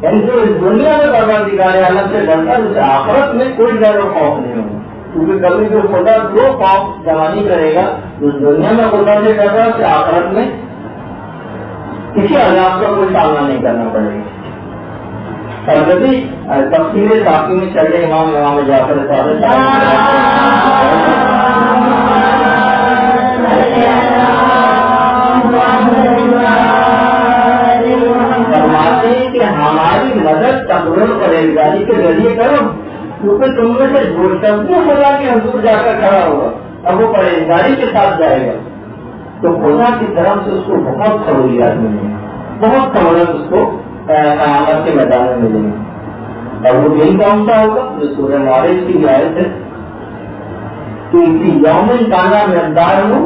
یعنی جو اس دنیا میں پروردگار عالم سے ڈرتا ہے اسے آخرت میں کوئی ڈر اور خوف نہیں ہوگا. کیونکہ کبھی جو خدا جو خوف جمع نہیں کرے گا اس دنیا میں خدا سے ڈر رہا اسے آخرت میں کسی عذاب کا کوئی سامنا نہیں کرنا پڑے گا. اور کبھی تفصیل ساقی میں چلے امام جعفر صادق فرماتے ہیں کہ ہماری مدد تقرر پرہیزگاری کے ذریعے کرو کیونکہ تم میں سے جو شخص خدا کے حضور جا کر کھڑا ہوگا اب وہ پرہیزگاری کے ساتھ جائے گا تو خدا کی طرف سے اس کو بہت سہولیات ملیں گی، بہت سہولت اس کو قیامت کے میدان میں ملیں گی. اور وہ دن کون سا ہوگا جو سورہ معارج کی آیت ہے کہ یومن کانا مقدار ہو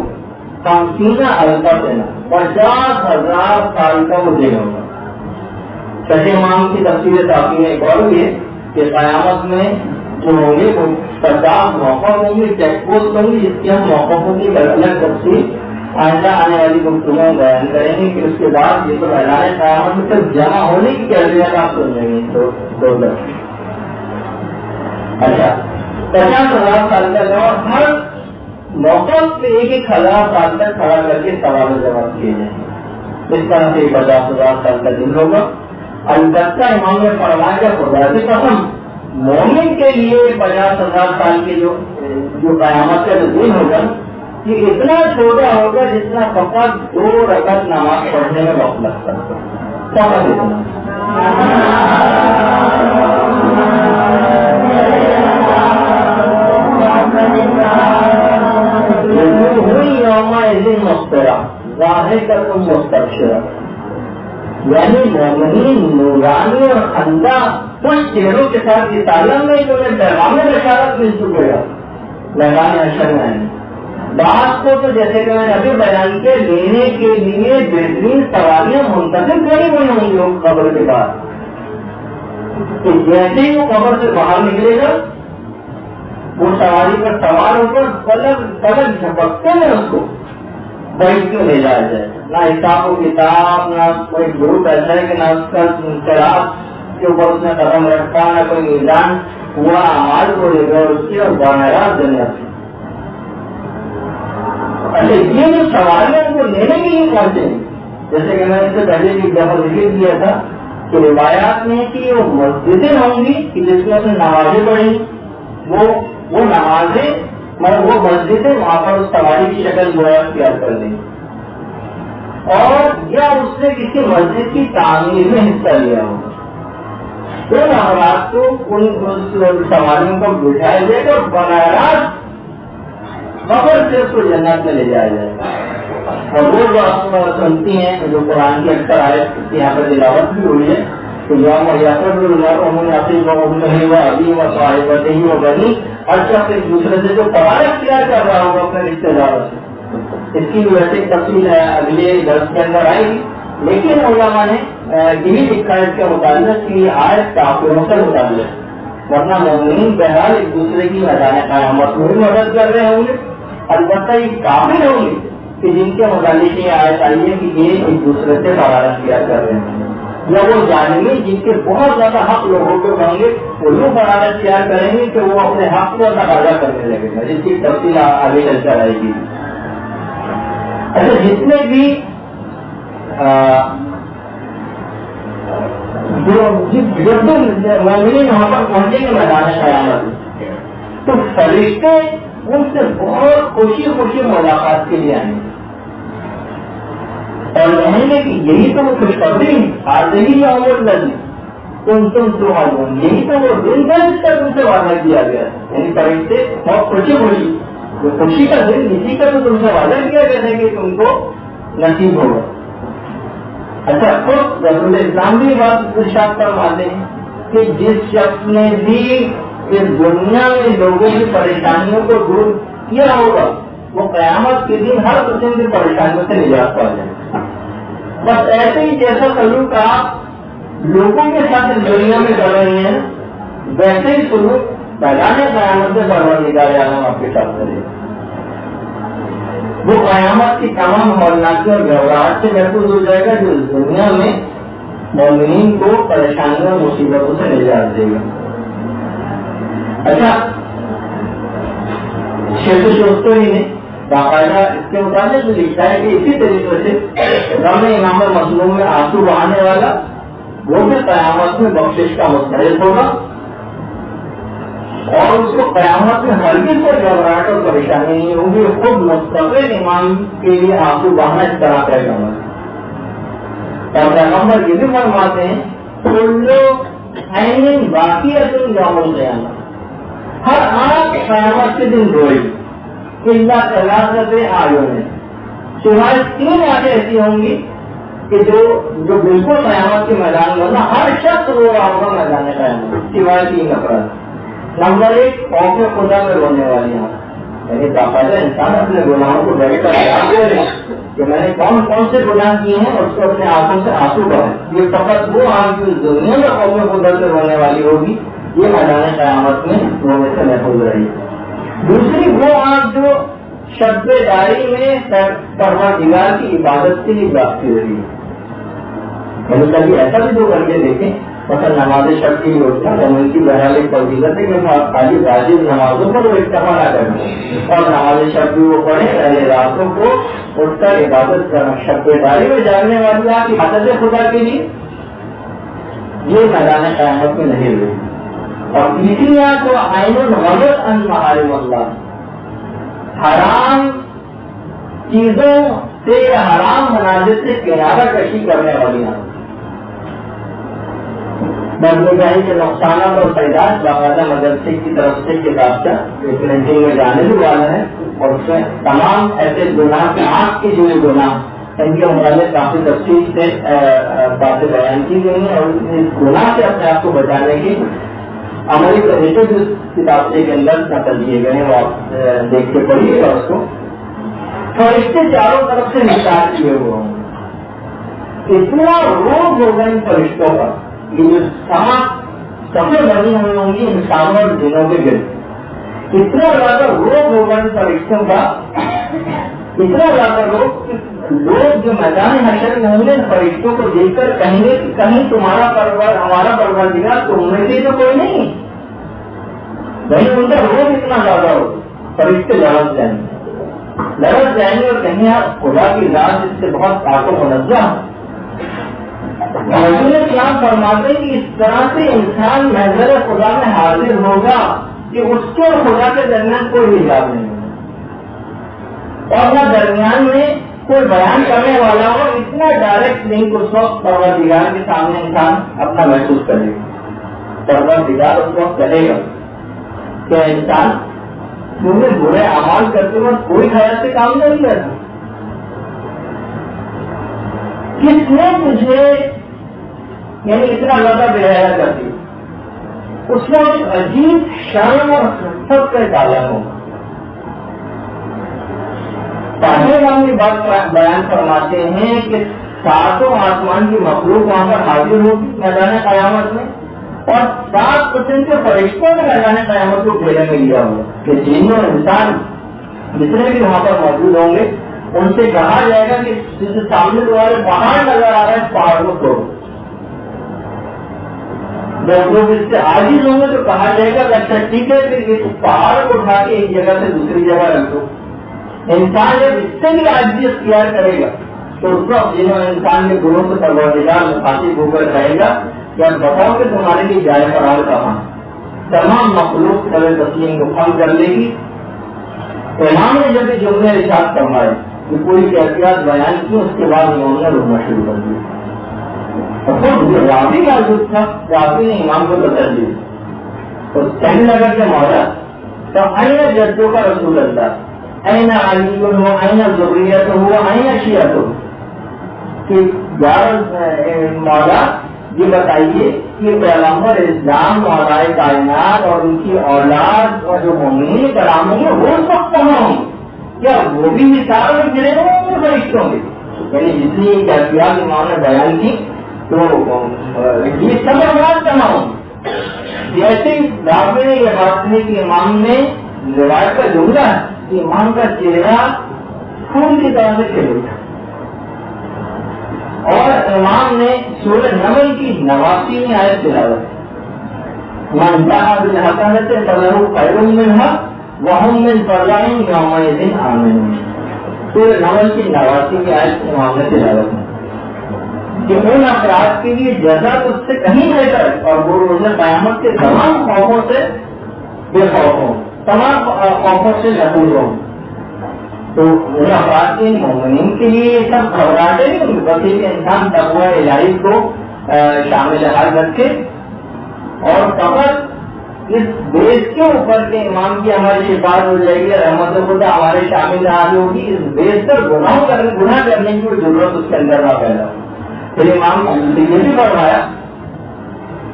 50,000 دینا 50,000 سال کا وہ دن ہوگا. چھٹے امام کی تفصیل ساقی میں ایک اور بھی ہے کہ قیامت میں جو ہوں گے وہ 50 موقع ہوں گے، چیک پوسٹ ہوں گی جس کی ہم موقعوں کی الگ تفصیل آئندہ آنے والی گفتگو بیان کریں گے کہ اس کے بعد یہ تو اعلان قیامت میں صرف جمع ہونے کی کیفیت آپ سمجھیں گے. دو اچھا 50,000 سال کا جواب ہر موقع پہ 1,000 سال تک کھڑا کر کے سوال و جواب کیے جائیں گے. اس طرح سے 50,000 سال کا دن ہوگا. البتہ امام نے فرمایا کہ خدا کی قسم مومن کے لیے 50,000 سال کے جو قیامت کا جو دن ہوگا یہ اتنا چھوٹا ہوگا جتنا فقط 2 رکعت نماز پڑھنے میں وقت لگتا ہے. فقط اتنا. ظاہر کا تم مستبشرہ یعنی مومنین نورانی اور خندہ کچھ چہروں کے ساتھ اس عالم میں تمہیں پیغام بشارت مل چکے گا. پیغام اشر میں بات کو تو جیسے کہ میں نے ابھی بیان کے لینے کے لیے بہترین سواریاں منتظم کری ہوئی ہوں گی قبر کے بعد کہ جیسے ہی وہ قبر سے باہر نکلے گا وہ سواری پر سوار ہو کر پلک جھپکتے ہیں اس کو بیٹھ کے لے جایا جائے، نہ حساب و کتاب، نہ کوئی گروپ ایسا ہے کہ نہ اس کا چراغ کے اوپر اس نے قدم رکھا، نہ کوئی میزان ہوا اعمال کو لے گا اس کی اور باہرات دنیا سے. اچھا یہ جو سوال ہے ان کو لینے کے لیے پہنچے، جیسے کہ میں نے اس سے پہلے بھی ایک دفعہ ذکر کیا تھا کہ روایات میں کہ وہ مسجدیں ہوں گی کہ جس میں اپنے نمازیں پڑھیں، وہ نمازیں مگر وہ مسجدیں وہاں پر اس سواری کی شکل جو ہے اختیار کر دیں، اور یا اس نے کسی مسجد کی تعمیر میں حصہ لیا ہوگا. ان افراد کو ان سواریوں کو بٹھایا جائے گا اور بنارات خبر سے اس کو جنت میں لے جایا جائے گا. اور وہ جو آپ سنتی ہیں جو قرآن کی اکثر آیت یہاں پر تلاوت بھی ہوئی ہے کہ یوم یعقد ابھی و صاحبتہ و بنی، ہر شخص ایک دوسرے سے جو قرار اختیار کر رہا ہوگا اپنے رشتے داروں سے. اس کی ویسے تفصیل ہے اگلے درس کے اندر آئے گی، لیکن علماء نے یہی لکھا ہے اس کے متعلق کہ آیت کافروں سے متعلق، ورنہ مومنین بہرحال ایک دوسرے کی میدان قیامت میں بھی مدد کر رہے ہوں گے. البتہ یہ کافر ہوں گے کہ جن کے متعلق یہ آیت آئی ہے کہ یہ ایک دوسرے سے قرار اختیار کر رہے ہیں، یا وہ ظالمی جن کے بہت زیادہ حق لوگوں کو ہوں گے وہ لوگ قرار اختیار کریں گے کہ وہ اپنے حق کو تقاضا کرنے لگے گا، جس کی تفصیل آگے چل کر آئے گی. اچھا جتنے بھی مومنین وہاں پر پہنچیں گے میدان قیامت تو فرشتے ان سے بہت خوشی ملاقات کے لیے آئیں گے اور کہیں گے کہ یہی تو وہ خوشخبری حاضری عمر لگی تم تو حاضر، یہی تو وہ دن ہے جس کا تم سے وعدہ کیا گیا. یعنی فرشتے بہت خوشی جو خوشی کا دن اسی کا تو تم سے وعدہ کیا گیا تھا کہ تم کو نصیب ہوگا. اچھا خود رسول اسلام بھی بات ارشاد فرماتے ہیں کہ جس شخص نے بھی اس دنیا میں لوگوں کی پریشانیوں کو دور کیا ہوگا وہ قیامت کے دن ہر قسم کی پریشانیوں سے نجات پا جائے گا. بس ایسے ہی جیسا سلوک آپ لوگوں کے ساتھ اس دنیا میں کر رہے ہیں ویسے ہی سلوک میدان قیامت سے پروردگار عالم آپ کے ساتھ کرے گا. وہ قیامت کی تمام ہولناکی اور گھبراہٹ سے محفوظ ہو جائے گا جو اس دنیا میں مومنین کو پریشانیوں اور مصیبتوں سے نجات دے گا. اچھا شیخ شوستری نے باقاعدہ اس کے مطابق بھی لکھا ہے کہ اسی طریقے سے غم امام مظلوم میں آنسو بہانے والا وہ بھی قیامت میں بخشش کا مستحق ہوگا اور اس کو قیامت میں ہرگز کوئی گھبراہٹ اور پریشانی نہیں ہوگی. خود مستقل امام کے لیے آنسو بہانا اس طرح طے کرنا. اور پیغمبر یہ بھی فرماتے ہیں باقی اصل یوم قیامت ہر آنکھ قیامت کے دن روئے اللہ تعالیٰ سے آیوں میں سوائے 3 آنکھیں ایسی ہوں گی کہ جو بالکل قیامت کے میدان میں ہر شخص رو رہا ہوگا میدان قیامت سوائے 3 افراد. نمبر 1 خوف خدا میں رونے والی آنکھ، یعنی باقاعدہ انسان اپنے گناہوں کو بیٹھ کر یاد کرے کہ میں نے کون سے گناہ کیے ہیں اور اس کو اپنے آنکھوں سے آنسو بہائے. یہ فقط وہ آنکھ جو دنیا میں خوف خدا سے رونے والی ہوگی یہ میدان قیامت میں رونے سے محفوظ رہی. دوسری وہ آنکھ جو شب داری میں پروردگار کی عبادت کے لیے باقی رہی ہے. یعنی کبھی ایسا بھی 2 گھنٹے دیکھیں مثلا نماز شب کی اٹھتا ہے ان کی بہرحال ایک فضیلت ہے کہ خالی واجب نمازوں پر وہ اکتفا نہ کریں اور نماز شب بھی وہ پڑھیں پہلے راتوں کو اٹھ کر عبادت کرنا. شب داری میں جانے والی آپ عبادت خدا کے لیے یہ میدان قیامت میں نہیں ہوئی. اور تیسری آنکھ کو عین الغضب عن محارم اللہ، حرام چیزوں سے حرام مناظر سے کنارہ کشی کرنے والی آنکھ. بدنگاہی کے نقصانات اور فائدات باقاعدہ مدرسے کی طرف سے کتابچہ پرنٹنگ میں جانے بھی والا ہے اور اس میں تمام ایسے گناہ کے آنکھ کے جو گناہ ان کے متعلق کافی تفصیل سے باتیں بیان کی گئی ہیں اور اس گناہ سے اپنے آپ کو بچانے کی عملی طریقے جو کتابچے کے اندر نقل کیے گئے ہیں وہ آپ دیکھ کے پڑھیے گا. اس کو فرشتے چاروں طرف سے نثار کیے ہوئے ہوں گے. اتنا روز ہوگا ان فرشتوں کا یہ جو سفر بنی ہوئی ہوں گی انسانوں اور جنوں کے گرد اتنا زیادہ روز ہوگا ان فرشتوں کا اتنا زیادہ لوگ جو میدان حشر میں ہوں گے فرشتوں کو دیکھ کر کہیں گے کہ کہیں تمہارا ہمارا پروردگار تم میں سے تو کوئی نہیں، وہیں ان کا روز اتنا زیادہ ہو، فرشتے لڑک جائیں گے اور کہیں آپ خدا کی ذات اس سے بہت پاک و منزہ۔ رسول اسلام فرماتے کہ اس طرح سے انسان محضر خدا میں حاضر ہوگا کہ اس کے اور خدا کے درمیان کوئی حجاب نہیں ہوگا، اور نہ درمیان میں کوئی بیان کرنے والا ہو۔ اتنا ڈائریکٹ لنک اس وقت پروردگار کے سامنے انسان اپنا محسوس کرے گا۔ پروردگار اس وقت کہے گا کہ انسان تم نے برے اعمال کرتے وقت کوئی خیال سے کام نہیں کرتا، کس نے تجھے یعنی اتنا زیادہ بےحیا کر دیا؟ اس میں ایک عجیب شرم اور خفت کا ڈالا ہوگا۔ پہلے ہم یہ بات بیان فرماتے ہیں کہ ساتوں آسمان کی مخلوق وہاں پر حاضر ہوگی میدان قیامت میں، اور 7% کے فرشتوں نے میدان قیامت کو گھیرے میں لیا ہوا کہ جن اور انسان جتنے بھی وہاں پر موجود ہوں گے ان سے کہا جائے گا کہ جس سامنے تمہارے پہاڑ نظر آ رہا ہے پہاڑ کو توڑو۔ جب لوگ اس سے عاجز ہوں گے تو کہا جائے گا کہ اچھا ٹھیک ہے پھر اس پہاڑ کو اٹھا کے ایک جگہ سے دوسری جگہ رکھ دو۔ انسان جب اس سے بھی عاجزی اختیار کرے گا تو اس وقت جنہوں انسان کے گروہ سے پروردگار مخاطب ہو کر کہے گا کہ اب بتاؤ کہ تمہارے لیے جائے قرار کہاں؟ تمام مخلوق طرح تسلیم کو پھل کر لے گی۔ امام نے جب یہ جملے ارشاد فرمائے کہ کوئی کیفیات بیان کی، اس کے بعد انہوں نے رونا شروع کر دیا۔ جو رابی موجود تھا رابی نے امام کو بتا دی تو کہنے لگا کہ مولا تو این جدوں کا رسول اللہ، این علی ہو، این ذریت ہو، این شیعت ہو، کہ مولا یہ بتائیے کہ پیغمبر اسلام مولا کائنات اور ان کی اولاد اور جو مومنین کرام ہوں گے وہ سب کہاں ہوں؟ کیا وہ بھی مثال میں گرے ہوں گے فرشتوں کے؟ یعنی جتنی کیفیات امام نے بیان کی تو یہ سب اولاد کہاں ہوں؟ جیسے رابطے نے یہ بات کی کہ امام نے روایت کا جملہ ہے کہ امام کا چہرہ خون کی طرح سے کھل اٹھا، اور امام نے سورہ نمل کی 89ویں آیت تلاوت، من دعا بالحسنۃ فلہ خیر منہا وہم من فزع یومئذ آمنون۔ سورہ نمل کی 89ویں آیت امام نے تلاوت کہ ان افراد کے لیے جزا اس سے کہیں بہتر اور وہ روز قیامت کے تمام خوفوں سے بے خوف ہوں، تمام خوفوں سے محفوظ ہوں۔ تو ان افراد کے مومنین کے لیے یہ سب گھبراہٹیں نہیں ہوگی، بس ایک انسان تقوی الہی کو شامل حال رکھے اور فقط اس بیس کے اوپر کے امام کی ہماری شفاعت ہو جائے گی، رحمت خدا ہمارے شامل حال ہوگی، اس بیس پر گناہ کرنے کی کوئی ضرورت اس کے اندر نہ پیدا ہو۔ پھر امام نے یہ بھی فرمایا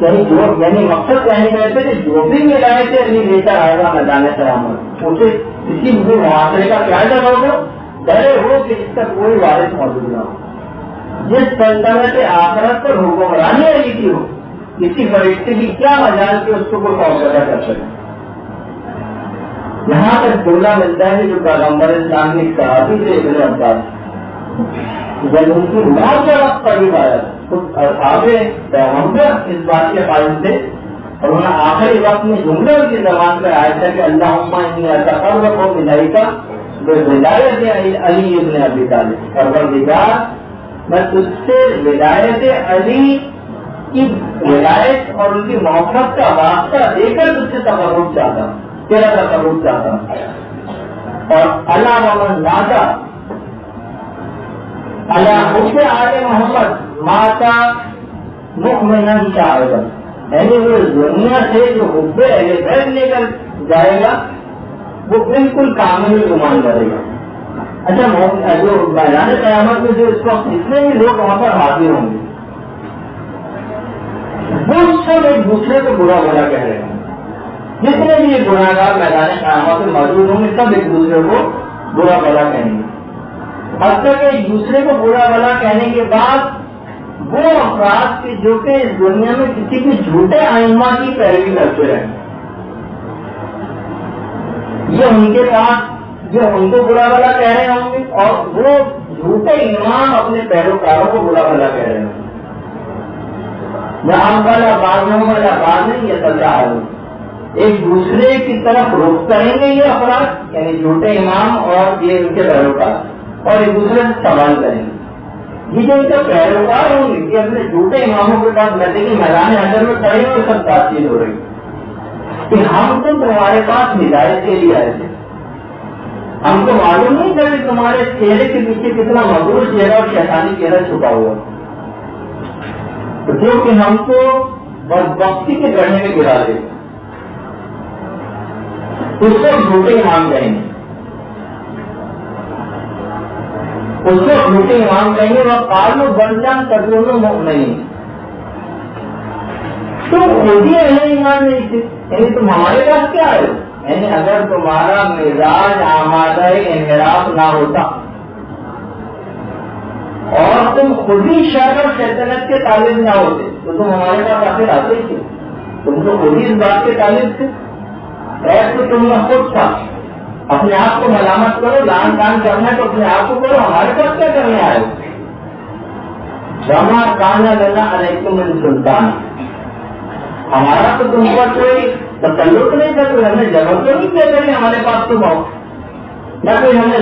یعنی مقصد کہنے گئے تھے کہ جو بھی ملائے تھے اپنی لے کر آئے گا میدان قیامت، اسے کسی بھی معاشرے کا کیا ڈر ہوگا؟ ڈرے ہو کہ اس کا کوئی وارث موجود نہ ہو، جس سلطنت آخرت پر حکمرانی علی کی ہو کسی فرشتے کی کیا مجال کہ اس کو کوئی قبضہ کر سکے۔ یہاں تک جملہ ملتا ہے جو پیغمبر اسلام کی صحابی تھے ابن عباس، جب ان کی موت کا وقت قریب آیا اصحاب پیغمبر اس بات کے قائل تھے اور انہوں نے آخری وقت میں جملہ ان کی زبان پہ آیا تھا کہ اللہم انی اتقرب الیک بولایت علی ابن ابی طالب، پروردگار میں تجھ سے ولایت علی کی ولایت اور ان کی محبت کا واسطہ دے کر تجھ سے تقرب چاہتا ہوں، تیرا تقرب چاہتا ہوں۔ اور اللہ ومن نادا اللہ حب آل محمد ماتا مؤمنا شاہدا، یعنی وہ دنیا سے جو حب اہل بیت لے کر جائے گا وہ بالکل کامل ایمان کرے گا۔ اچھا جو میدان قیامت میں جو اس وقت جتنے بھی لوگ وہاں پر حاضر ہوں گے وہ سب ایک دوسرے کو برا بھلا کہہ رہے ہیں، جتنے بھی یہ گناہ گار میدان قیامت میں موجود ہوں گے سب ایک دوسرے کو برا بھلا کہیں گے، حتیٰ کہ ایک دوسرے کو برا بھلا کہنے کے بعد وہ افراد کے جو کہ اس دنیا میں کسی بھی جھوٹے ائمہ کی پیروی کرتے رہے، یہ ان کے پاس جو ان کو برا بھلا کہہ رہے ہوں گے اور وہ جھوٹے امام اپنے پیروکاروں کو برا بھلا کہہ رہے ہوں گے. ہم والا بعض والا بعض نہیں یہ چلتا ہے. ایک دوسرے کی طرف رخ کریں گے یہ افراد یعنی جھوٹے امام اور یہ ان کے پیروکار اور ایک دوسرے سے سوال کریں گے. یہ جو ان کے پیروکار ہوں گے کہ اپنے جھوٹے اماموں کے پاس بیٹھے کہ میدان حشر میں کھڑے اور سب بات چیت ہو رہی کہ ہم تو تمہارے پاس ہدایت کے لیے آئے تھے. ہم کو معلوم نہیں تھا کہ تمہارے چہرے کے پیچھے کتنا مغرور چہرہ اور شیطانی چہرہ چھپا ہوا جو کہ ہم کو بدبختی کے گڑھے میں گرا دے. اس کو جھوٹے امام کہیں گے. اس کو جھوٹے امام کہیں گے وہ قالوا بل لم تكونوا مؤمنين. تم خود ہی اہل ایمان نہیں تھے یعنی تم ہمارے پاس کیا ہے. یعنی اگر تمہارا مزاج آمادہ انحراف نہ ہوتا اور تم خود ہی شر اور شیطنت کے طالب نہ ہوتے تو تم ہمارے پاس آخر آتے تھے. تم تو خود ہی اس بات کے طالب تھے. ایسے تم نے خود تھا. اپنے آپ کو ملامت کرو لان تان کرنا تو اپنے آپ کو کرو. ہمارے پاس کیا کرنے آئے جمع کانا لنا علیکم من سلطان. ہمارا تو تم پر کوئی تسلط نہیں تھا. کوئی ہم نے زبردستی نہیں کیا کریں ہمارے پاس تم آؤ نہ کوئی ہم نے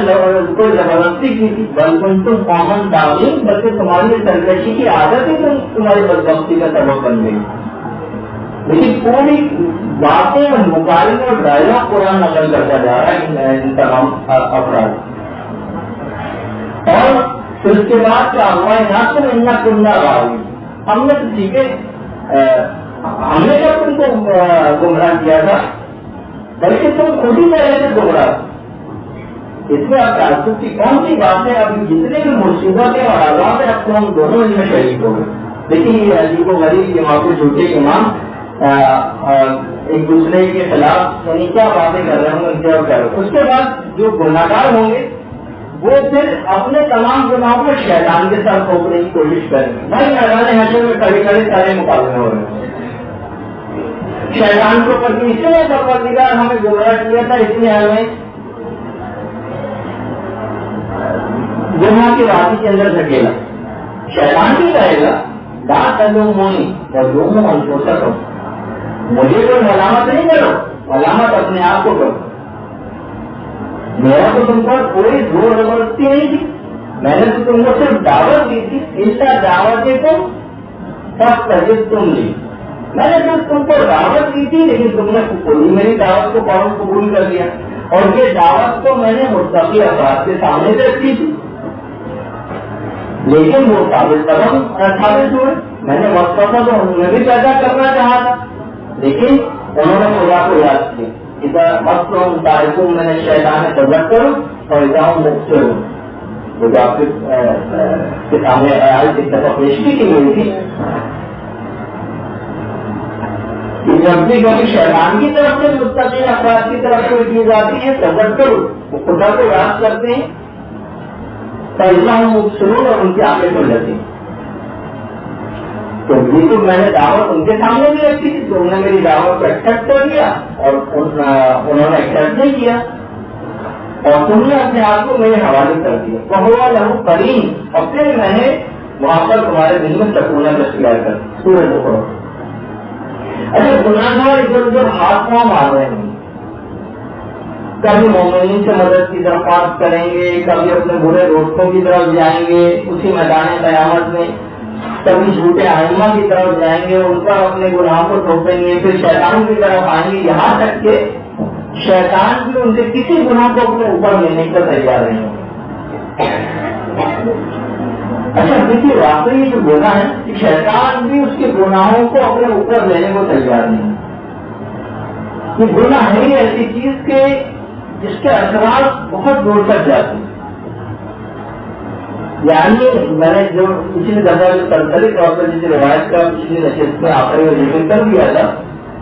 کوئی زبردستی کی تھی. بلکہ تم قومن تعلیم بلکہ تمہاری سرکشی کی عادت ہی تمہاری بدبختی کا سبب بن گئی. لیکن پوری باتیں اور مقابلے اور ڈائلاگ قرآن نقل کرتا جا رہا ہے ان تمام افراد. اور پھر اس کے بعد کیا ہوا ہے نہ تم اننا کننا راوی. ہم نے تو ٹھیک ہے ہم نے کب تم کو گمراہ کیا تھا بلکہ تم خود ہی پہلے سے گمراہ. اس میں آپ تعصب کی کون سی بات ہے. ابھی جتنے بھی مصیبتیں اور عذاب ہیں اب تو ہم دونوں ان میں شریک ہو گئے. لیکن یہ عجیب و غریب یہ وہاں پہ جھوٹے امام ایک دوسرے کے خلاف یعنی کیا باتیں کر رہے ہوں گے. اس کے بعد جو گناہگار ہوں گے وہ پھر اپنے تمام گناہوں کو شیطان کے ساتھ تھوپنے کی کوشش کریں گے. بھائی میدان حشر میں کبھی کبھی سارے مقابلے ہو رہے ہیں. شیطان کو پر اس نے پروردگار ہمیں گمراہ کیا تھا اس لیے ہمیں گناہ کی راضی کے اندر دھکیلا. شیطان بھی رہے گا لا تلومونی ولوموا انفسکم. مجھے کوئی ملامت نہیں کرو ملامت اپنے آپ کو کرو. میرا تو تم پر کوئی زور زبردستی نہیں تھی. میں نے تو تم کو صرف دعوت دی تھی. اس کا دعوت کو سب تجد تم لی. میں نے صرف تم کو دعوت دی تھی لیکن تم نے میری دعوت کو فوراً قبول کر لیا. اور یہ دعوت کو میں نے مستقل افراد کے سامنے سے رکھی تھی لیکن وہ ثابت ہوئے. میں نے مقصد تو انہیں بھی پیدا کرنا چاہا تھا لیکن انہوں نے خدا کو یاد کیا. ادھر مقصد تاریخوں میں نے شیطان تجرب کروں اور ادھر مقصد ہوں جو آپ کے سامنے ایک دفعہ پیشگی کی ہوئی تھی کہ جب بھی کبھی شیطان کی طرف سے مستقل افراد کی طرف کوئی چیز آتی ہے تجرب کرو وہ خدا کو یاد کرتے ہیں مبصرون اور ان کی آنکھیں کھل جاتی. تو یہ تو میں نے دعوت ان کے سامنے بھی رکھی تھی تو انہوں نے میری دعوت کو ایکسپٹ کر لیا اور انہوں نے ایکسپٹ نہیں کیا اور تم نے اپنے آپ کو میرے حوالے کر دیا. وہ لہو کریم. اور پھر میں نے وہاں پر تمہارے دل میں سکونت اختیار کر سورج کو. اچھا گناہگار ادھر ادھر ہاتھ پاؤں مار رہے ہیں. کبھی مومنین سے مدد کی درخواست کریں گے کبھی اپنے برے دوستوں کی طرف جائیں گے اسی میدان قیامت میں. کبھی جھوٹے ائمہ کی طرف جائیں گے ان پر اپنے گناہوں کو تھوپیں گے. پھر شیطان کی طرف آئیں گے یہاں تک کہ شیطان بھی ان سے کسی گناہ کو اپنے اوپر لینے کا تیار نہیں ہوگا. اچھا دیکھیے واقعی جو گناہ ہے کہ شیطان بھی اس کے گناہوں کو اپنے اوپر لینے کو تیار نہیں ہے. یہ گناہ ہے ایسی چیز کے جس کے اثرات بہت دور تک جاتے ہیں. یعنی میں نے جو پچھلی دفعہ جو سرسری طور پر جس روایت کا پچھلی نشست میں آخری میں ذکر کر دیا تھا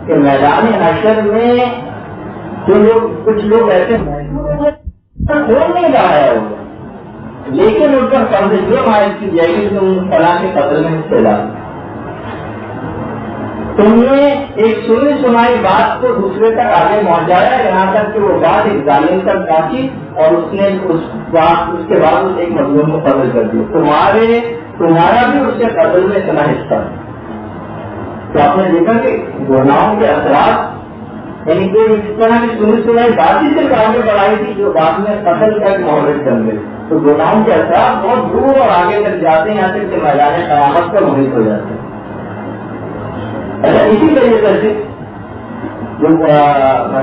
کہ میدان حشر میں جو لوگ کچھ لوگ ایسے کھول نہیں رہا ہے لیکن ان پر فرض یہ عائد کی جائے گی کہ تم فلاں کے قتل میں حصے ڈال. تم نے ایک سنی سنائی بات کو دوسرے تک آگے پہنچایا، یہاں تک کہ وہ بات ایک ظالم تک پہنچی اور اس نے اس کے بعد اس ایک مظلوم کو قتل کر دیا۔ تمہارا بھی اس کے قتل میں اتنا حصہ ہے۔ تو آپ نے دیکھا کہ گناہوں کے اثرات، یعنی کہ اس طرح کی سنی سنائی بات ہی صرف آگے بڑھائی تھی جو بعد میں قتل کا ایک مہلک بن گئی۔ تو گناہوں کے اثرات بہت دور اور آگے تک جاتے ہیں، یہاں تک کہ میدان قیامت پر محیط ہو جاتے ہیں۔ اچھا، اسی طریقے سے جو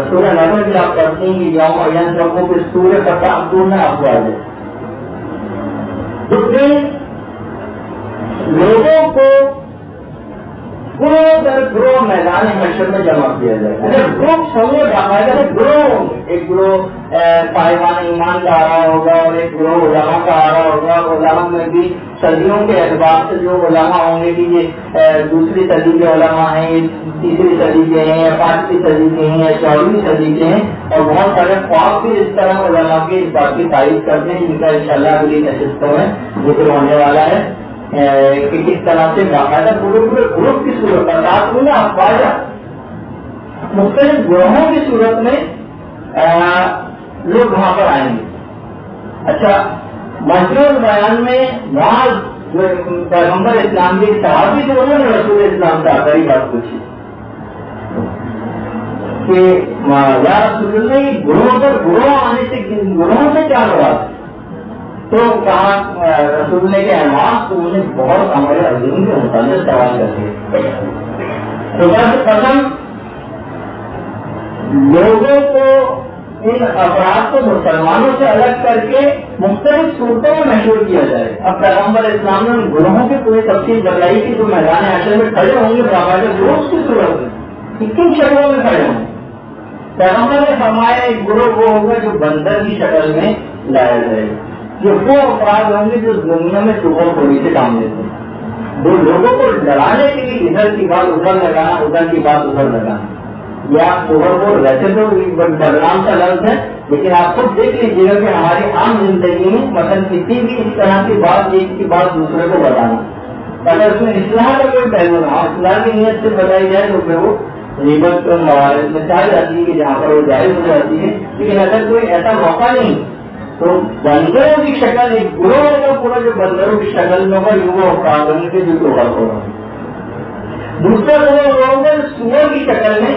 سورہ نمل بھی آپ پڑھتے ہیں کہ یوم ینفخ فی الصور فتأتون افواجا، جس دن لوگوں کو گروہ در گروہ میدان محشر میں جمع کیا جائے گا۔ اگر گروہ سمجھے باقاعدہ گروہ ہوں گے، ایک گروہ پائیوان ایمان کا آ رہا ہوگا اور ایک گروہ علماء کا آ رہا ہوگا۔ علماء میں بھی صدیوں کے اعتبار سے جو علماء ہوں گے کہ یہ دوسری صدی کے علماء ہیں، یہ تیسری صدی کے ہیں یا پانچویں صدی کے ہیں یا 14ویں صدی کے ہیں، اور بہت سارے خواب بھی اس طرح علماء کے اس بات کی تعریف کرتے ہیں جن کا انشاءاللہ اگلی نشستوں میں ذکر ہونے والا ہے کہ کس طرح سے باقاعدہ پورے گروپ کی صورت پر رات میں افواجا مختلف گروہوں کی صورت میں لوگ وہاں پر آئیں گے۔ اچھا، مجموع بیان میں معاذ جو پیغمبر اسلام کے صحابی جو انہوں نے رسول اسلام سے آخری بات پوچھی کہ یا رسول اللہ یہ گروہ پر گروہ آنے سے گروہوں سے کیا مراد؟ تو کہا رسول نے کے احمد تو انہیں بہت ہمارے عظیم کے متعلق سوال کرتے تو بس قسم لوگوں کو ان افراد کو مسلمانوں سے الگ کر کے مختلف صورتوں میں مشہور کیا جائے۔ اب پیغمبر اسلام نے ان گروہوں کی پوری تفصیل بتائی کہ جو میدان حشر میں کھڑے ہوں گے باقاعدہ گروہ کی صورت میں کن شکلوں میں کھڑے ہوں گے۔ پیغمبر نے فرمایا ایک گروہ وہ ہوگا جو بندر کی شکل میں لایا جائے گا، جو وہ افراد ہوں گے جو دنیا میں صبح تھوڑی سے کام لیتے ہیں، وہ لوگوں کو ڈرانے کے لیے ادھر کی بات ادھر لگانا، ادھر کی بات ادھر لگانا، یا اوور کو ویسے تو بدنام کا لفظ ہے لیکن آپ خود دیکھ لیجیے گا کہ ہماری عام زندگی میں مثلا کسی بھی اس طرح کی بات ایک کی بات دوسرے کو بتانا، اگر اس میں اصلاح کا کوئی پہلو نہ ہو، اصلاح کی نیت سے بتائی جائے تو پھر وہ غیبت کے موارد میں چاہ جاتی ہے کہ جہاں پر وہ جائز ہو جاتی ہے۔ لیکن اگر کوئی ایسا موقع نہیں تو بندروں کی شکل ایک گروہ ہوگا پورا جو بندروں کی شکل میں ہوگا یہ وہ افراد ہوں گے جو غلط ہوگا۔ دوسرا گروہ ہوگا سور کی شکل میں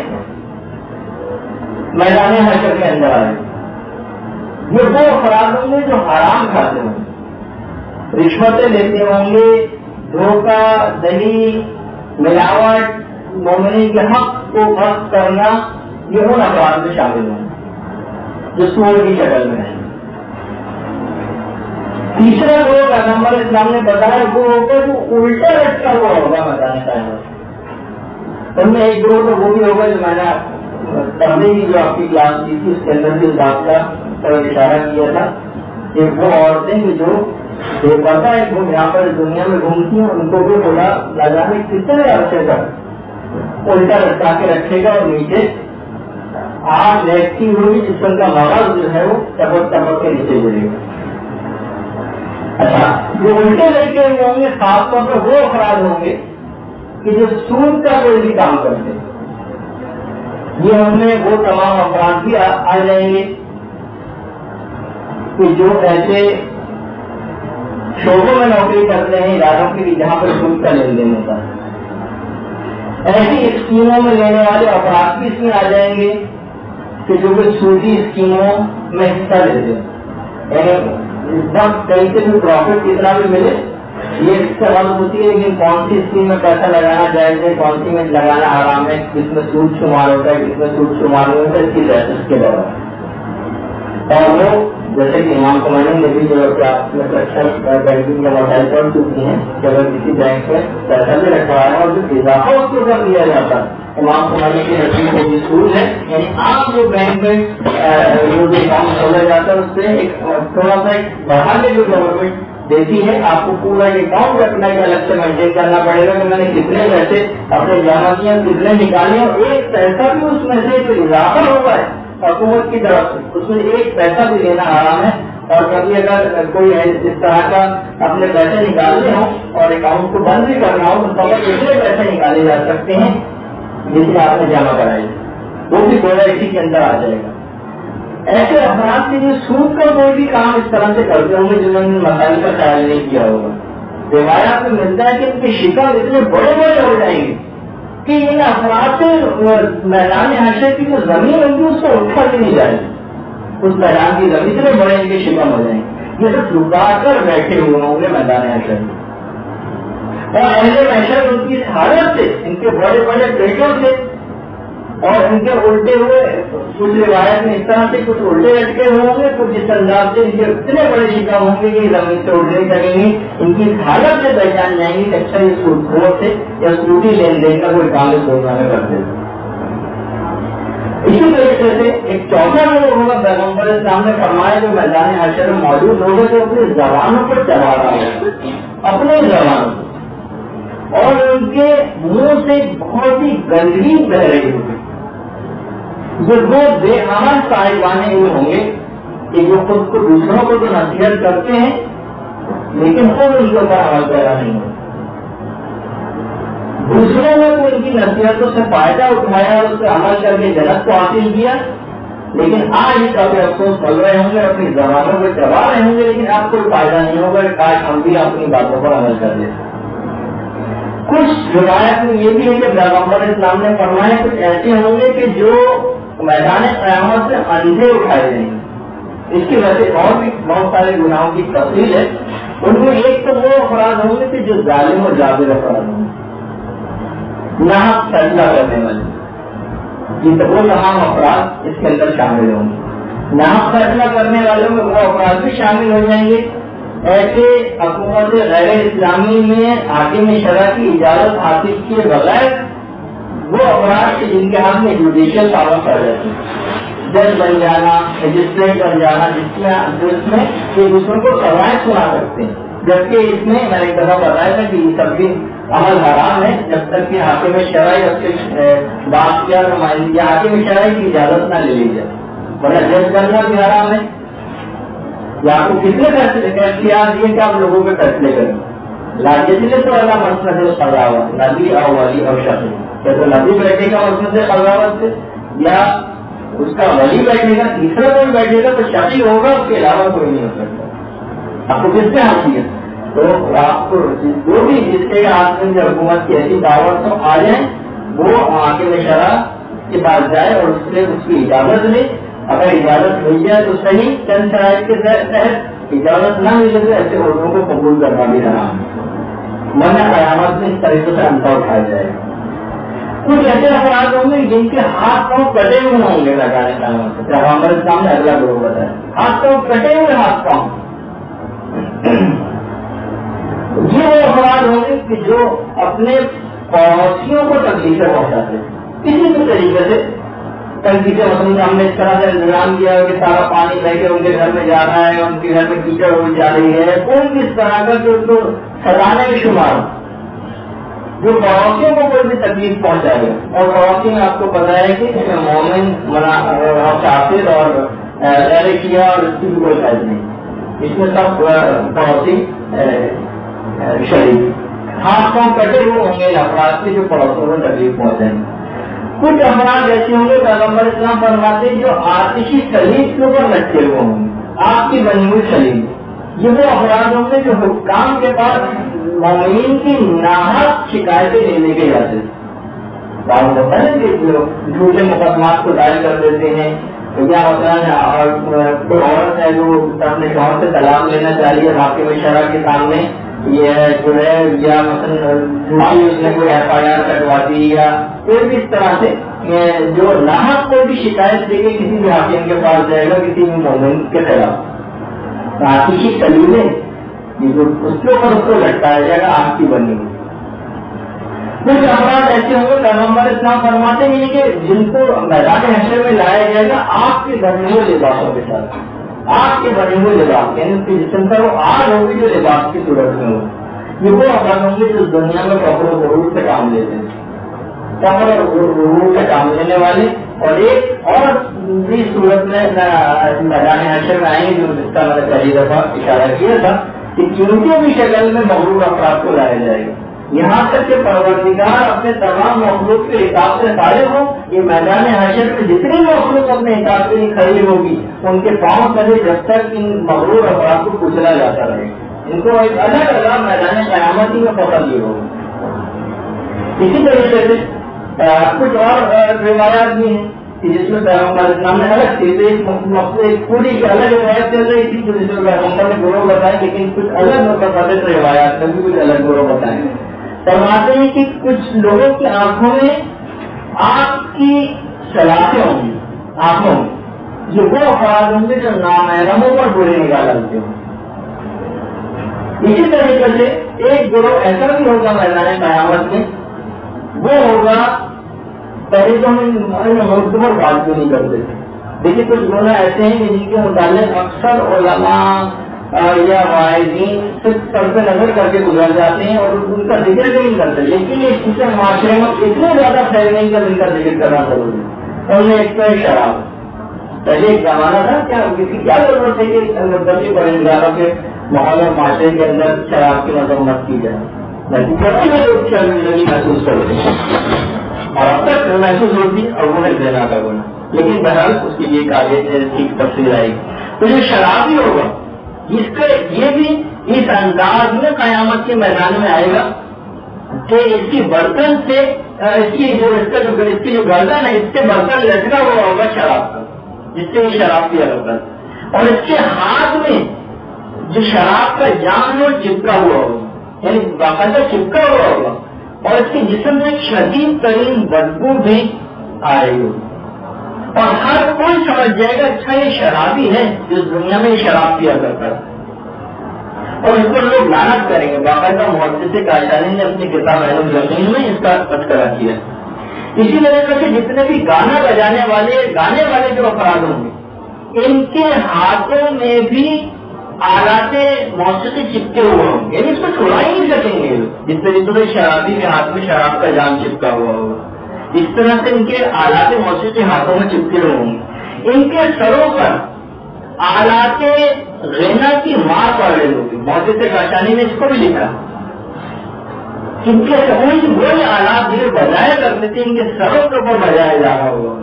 میدان حشر کے اندر آئے، یہ وہ افراد ہوں گے جو حرام کھاتے ہوں گے، رشوتیں لیتے ہوں گے، دھوکہ دہی ملاوٹ مومنین کے حق کو غصب کرنا، یہ ان افراد میں شامل ہوں گے جو سور کی شکل میں ہیں۔ تیسرا گروہ پیغمبر اسلام نے بتایا وہ ہوگا جو الٹا لٹکا ہوا ہوگا میدان قیامت۔ ان میں ایک گروہ تو وہ بھی ہوگا جو میں نے پہلے کی جو آپ کی کلاس دی تھی اس کے اندر بھی اس بات کا اشارہ کیا تھا کہ وہ عورتیں بھی جو بے پردہ ہے وہ یہاں پر دنیا میں گھومتی ہیں، ان کو بھی خدا نہ جانے کتنے عرصے تک الٹا لٹکا کے رکھے گا اور نیچے آگ دیکھتی ہوئی جس کا مغز جو ہے وہ ٹپک ٹپک کے نیچے گرے گا۔ اچھا، جو الٹے لٹکے ہوئے ہوں گے خاص طور پر وہ افراد ہوں گے کہ جو سود کا کوئی بھی کام کرتے ہیں، یہ ہم نے وہ تمام افراد بھی آ جائیں گے کہ جو ایسے شعبوں میں نوکری کرتے ہیں اداروں کے لیے جہاں پر سود کا لین دین ہوتا ہے، ایسی اسکیموں میں لینے والے افراد بھی اس میں آ جائیں گے کہ جو کہ سودی اسکیموں میں حصہ لیتے ہیں، یعنی اس وقت کہیں سے بھی پروفٹ کتنا بھی ملے یہ سوال ہوتی ہے لیکن کون سی اسکیم میں پیسہ لگانا جائز ہے، کون سی میں لگانا حرام ہے، کس میں سود شمار ہوتا ہے، کس میں سود شمار نہیں ہوتا ہے، اس کی تحقیق کے دوران اور وہ جیسے کہ امام کمانی نے بھی جو بینکنگ کے مسائل پڑھ چکی ہیں کہ اگر کسی بینک میں پیسہ بھی رکھا ہے اور جو اضافہ اس کے اوپر دیا جاتا ہے، امام کمانی کی نزدیک میں اصول ہے یعنی آپ جو بینک میں جو اکاؤنٹ کھولا جاتا ہے اس سے ایک تھوڑا سا ایک بڑھا کے جو گورنمنٹ دیتی ہے آپ کو پورا اکاؤنٹ رکھنا ہے الگ سے مینٹین کرنا پڑے گا کہ میں نے کتنے پیسے اپنے جمع کیے کتنے نکالے اور ایک پیسہ بھی اس میں سے جو اضافہ ہوا ہے حکومت کی طرف سے اس میں ایک پیسہ بھی لینا حرام ہے۔ اور کبھی اگر کوئی اس طرح کا اپنے پیسے نکالنے ہوں اور اکاؤنٹ کو بند بھی کرنا ہو تو کتنے پیسے نکالے جا سکتے ہیں جس میں آپ نے جمع کرائی وہ بھی گویا اسی کے اندر آ جائے گا. ایسے افراد کے لیے سود کا کوئی بھی کام اس طرح سے کرتے ہوں گے جنہوں نے مسائل کا خیال نہیں کیا ہوگا. روایات میں ملتا ہے کہ ان کے شکار اتنے بڑے بڑے ہو جائیں گے کہ ان افراد سے میدان حشر کی جو زمین ہوگی اس کو اٹھا بھی نہیں جائے گی. اس میدان کی زمین اتنے بڑے ان کے شکار ہو جائیں گے. یہ سب لکا کر بیٹھے ہوئے ہوں گے میدان حشر میں. اور اہل محشر ان کی حالت سے ان کے بڑے بڑے پیٹوں سے اور ان کے الٹے ہوئے کچھ روایت میں اس طرح سے کچھ الٹے لٹکے ہوئے ہوں گے, کچھ اس انداز سے ان کے اتنے بڑے شکار ہوں گے کہ زمین سے اٹھ نہیں سکیں گے. ان کی حالت سے پہچان جائیں گے کہ اچھا یہ سود سے یا سودی لین دین کا کوئی کام سوچنا میں کرتے ہیں. اسی طریقے سے ایک چوتھا لوگ ہوگا پیغمبر اسلام نے فرمایا جو میدان حشر میں موجود لوگ ہیں جو اپنی زبانوں پر چلا رہا ہے, اپنی زبانوں اور ان کے منہ سے بہت ہی گندگی بہ رہی ہوگی. جو وہ بے عمل صاحبانے ہوئے ہوں گے کہ جو خود کو دوسروں کو تو نصیحت کرتے ہیں لیکن خود ان کے اوپر عمل پیدا نہیں ہو. دوسروں نے تو ان کی نصیحتوں سے فائدہ اٹھایا اور اس سے عمل کر کے جنت کو حاصل کیا, لیکن آج ہی کبھی افسوس کر رہے ہوں گے, اپنی زبانوں کو چبا رہے ہوں گے, لیکن آپ کو فائدہ نہیں ہوگا کہ کاش ہم بھی اپنی باتوں پر عمل کر لیتے. کچھ روایت میں یہ بھی ہے کہ پیغمبر اسلام نے فرمایا کچھ ایسے ہوں گے کہ جو میدان قیامت سے اندھے اٹھائے جائیں گے. اس کی وجہ سے اور بھی بہت سارے گناہوں کی تفصیل ہے. ان میں ایک تو وہ افراد ہوں گے کہ جو ظالم اور جابر افراد ہوں گے, ناحق فیصلہ کرنے والے. یہ وہ تمام افراد اس کے اندر شامل ہوں گے. ناحق فیصلہ کرنے والوں میں وہ افراد بھی شامل ہو جائیں گے. ایسے حکومت غیر اسلامی میں حاکم شرع کی اجازت حاصل کیے بغیر وہ افراد کے جن کے ہاتھ میں جوڈیشل پاور کر جاتی ہے, جج بن جانا, مجسٹریٹ بن جانا, جس میں یہ دوسروں کو سزائیں سنا سکتے ہیں. جبکہ اس میں نے ایک دفعہ بتایا تھا کہ یہ سب بھی عمل حرام ہے جب تک کہ حاکم شرع بات کیا نمائندگی یا حاکم شرع کی اجازت نہ لے لی جائے. ورنہ جج بننا بھی حرام ہے. یا آپ کو کتنے اختیار دیے کہ آپ لوگوں کے فیصلے کریں. لاجل تو اللہ مسئلہ سے قضاوت نبی اور ولی اور شخص, یا تو نبی بیٹھے گا مسئلہ سے قضاوت سے, یا اس کا ولی بیٹھے گا, تیسرا کوئی بیٹھے گا تو شقی ہوگا, اس کے علاوہ کوئی نہیں ہو سکتا. آپ کو کس سے حاصل, تو آپ کو جو بھی جس کے ہاتھ میں حکومت کی ایسی دعوت تو آ جائیں وہ حاکم شرع کے پاس جائے اور اس سے اس کی اجازت لے. اگر اجازت مل جائے تو صحیح, چند شرائط کے تحت. اجازت نہ ملے تو ایسے عورتوں کو قبول کرنا بھی رہا, ورنہ قیامت میں اس طریقے سے انتا اٹھایا جائے گا. کچھ ایسے افراد ہوں گے جن کے ہاتھ پاؤں کٹے ہوئے ہوں گے لگانے قیامت سے. پیغمبر اسلام نے اگلا گروہ بتایا ہاتھ پاؤں کٹے ہوئے ہاتھ پاؤں. یہ وہ افراد ہوں گے کہ جو اپنے پڑوسیوں کو تکلیفیں پہنچاتے ہیں کسی بھی طریقے سے. تنقیدیں مثلاً ہم نے اس طرح سے انتظام کیا کہ سارا پانی بہ کے ان کے گھر میں جا رہا ہے, ان کے گھر میں کیچڑ ہو جا رہی ہے, کوئی بھی اس طرح کا جو اس کو سزانے میں شمار جو پڑوسیوں کو کوئی بھی تکلیف پہنچائے گا. اور پڑوسی میں آپ کو پتا ہے کہ مومن شاطر اور غیر کیا اور اس کی بھی کوئی قید نہیں, اس میں سب پڑوسی شریک. ہاتھ پاؤں کٹے ہوئے ہوں گے افراد کے جو پڑوسیوں کو تکلیف پہنچائیں گے. کچھ افراد ایسے ہوں گے پیغمبر اسلام فرماتے ہیں جو آتشی سلیب کے اوپر لٹکے ہوئے ہوں گے, آپ کی بنی ہوئی سلیب. یہ وہ افراد ہوں گے جو حکام کے پاس مومنین کی ناحق شکایتیں لینے کے جاتے ہیں. آپ کو پتہ ہے کہ جو جھوٹے مقدمات کو دائر کر دیتے ہیں, یا مثلاً کوئی عورت ہے جو اپنے شوہر سے طلاق لینا چاہ رہی ہے حاکم شرع کے سامنے, یہ جو ہے یا مثلاً اس نے کوئی ایف آئی آر کٹوا دی یا کوئی بھی اس طرح سے جو ناحق کوئی بھی شکایت دے کے کسی بھی حاکم کے پاس جائے گا کسی بھی مومن کے خلاف, آتشی کلیلیں اس کے اوپر اس کو لٹکایا جائے گا آپ کی بنی ہوئی. کچھ افراد ایسے ہوں گے پیغمبر اسلام فرماتے ہیں کہ جن کو میدان حشر میں لایا جائے گا آپ کے بنے ہوئے لباسوں کے ساتھ. آپ کے بنے ہوئے لباس یعنی اس کی جسم پر وہ آگ ہوگی جو لباس کی صورت میں ہو. یہ وہ افراد ہوں گے جو دنیا میں کپڑوں ضرور سے کام لیتے ہیں, کپڑوں ضرور سے کام لینے والے. اور ایک اور بھی صورت میں میدان حشر میں آئیں گے جو جس کا میں نے پہلی دفعہ اشارہ کیا تھا کہ قیمتوں کی شکل میں مغرور افراد کو لایا جائے گا. یہاں تک کہ پروردگار اپنے تمام مخلوق کے حساب سے خارج ہو. یہ میدان حشر میں جتنی مخلوق اپنے حساب سے نہیں کھڑی ہوگی ان کے پاؤں تلے جب تک ان مغرور افراد کو کچلا جاتا رہے. ان کو ایک الگ الگ میدان قیامت میں پکڑ لی ہوگی. اسی طریقے سے کچھ اور روایات بھی ہیں کہ جس میں پیغمبر اسلام نے الگ تھی. ایک پوری کی الگ روایت چل رہی تھی جس میں پیغمبر نے گروہ بتائے, لیکن کچھ الگ متفرق روایات میں بھی کچھ الگ گروہ بتائے. فرماتے ہیں کہ کچھ لوگوں کی آنکھوں میں آگ کی سلاخیں ہوں گی, آنکھوں میں جو وہ افراد ہوں گے جو نامحرموں پر برے نگاہ ڈالتے ہوں. اسی طریقے سے ایک گروہ ایسا بھی ہوگا میدان قیامت میں, وہ ہوگا پہلے تو ہم مختصر بات کیوں نہیں کرتے تھے. دیکھیے کچھ گناہ ایسے ہیں جن کے متعلق اکثر علماء یا واعظین صرف سر پہ نظر کر کے گزر جاتے ہیں اور ان کا ذکر نہیں کرتے, لیکن یہ کسی معاشرے میں اتنے زیادہ پھیلنے کا ان کا ذکر کرنا ضروری ہے. اور ایک تو شراب. پہلے ایک زمانہ تھا کیا کسی کیا ضرورت ہے کہ مدتی پرندگاروں کے ماحول اور معاشرے کے اندر شراب کی مذمت کی جائے. محسوس کرتے ہیں اور اب تک محسوس ہوتی اور وہ دینا کا گنا, لیکن بہرحال اس کی یہ آگے ٹھیک تفصیل آئے گی. تو جو شرابی ہوگا اس کا یہ بھی اس انداز میں قیامت کے میدان میں آئے گا کہ اس کی برتن سے اس کی جو گردن ہے اس سے برتن لٹکا ہوا ہوگا شراب کا, جس سے یہ شراب پیا کرتا ہے, اور اس کے ہاتھ میں جو شراب کا جام وہ چپکا ہوا ہوگا, یعنی باقاعدہ چپکا ہوا ہوگا, اور اس کے جسم میں شدید ترین بدبو بھی آ رہی ہوگی. اور ہر کوئی سمجھ جائے گا اچھا یہ شرابی ہے جس دنیا میں یہ شراب پیا کرتا ہے, اور اس پر لوگ لعنت کریں گے. باقاعدہ محدث کاشانی نے اپنی کتاب علم الجمین میں اس کا تذکرہ کیا. اسی طریقے سے جتنے بھی گانا بجانے والے جو افراد ہوں گے ان کے ہاتھوں میں بھی آلات موسیقی چپکے ہوئے ہوں گے, یعنی اس کو چھڑا ہی نہیں سکیں گے. جس طریقے سے شرابی کے ہاتھ میں شراب کا جام چپکا ہوا ہوگا, اس طرح سے ان کے آلات موسیقی ہاتھوں میں چپکے ہوں گے. ان کے سروں پر آلات غنا کی مار پڑ رہی ہوگی. محدث کاشانی نے اس کو بھی لکھا. ان کے وہی آلات جو بجایا کرتے تھے ان کے سروں کے اوپر بجایا جا رہا ہوگا.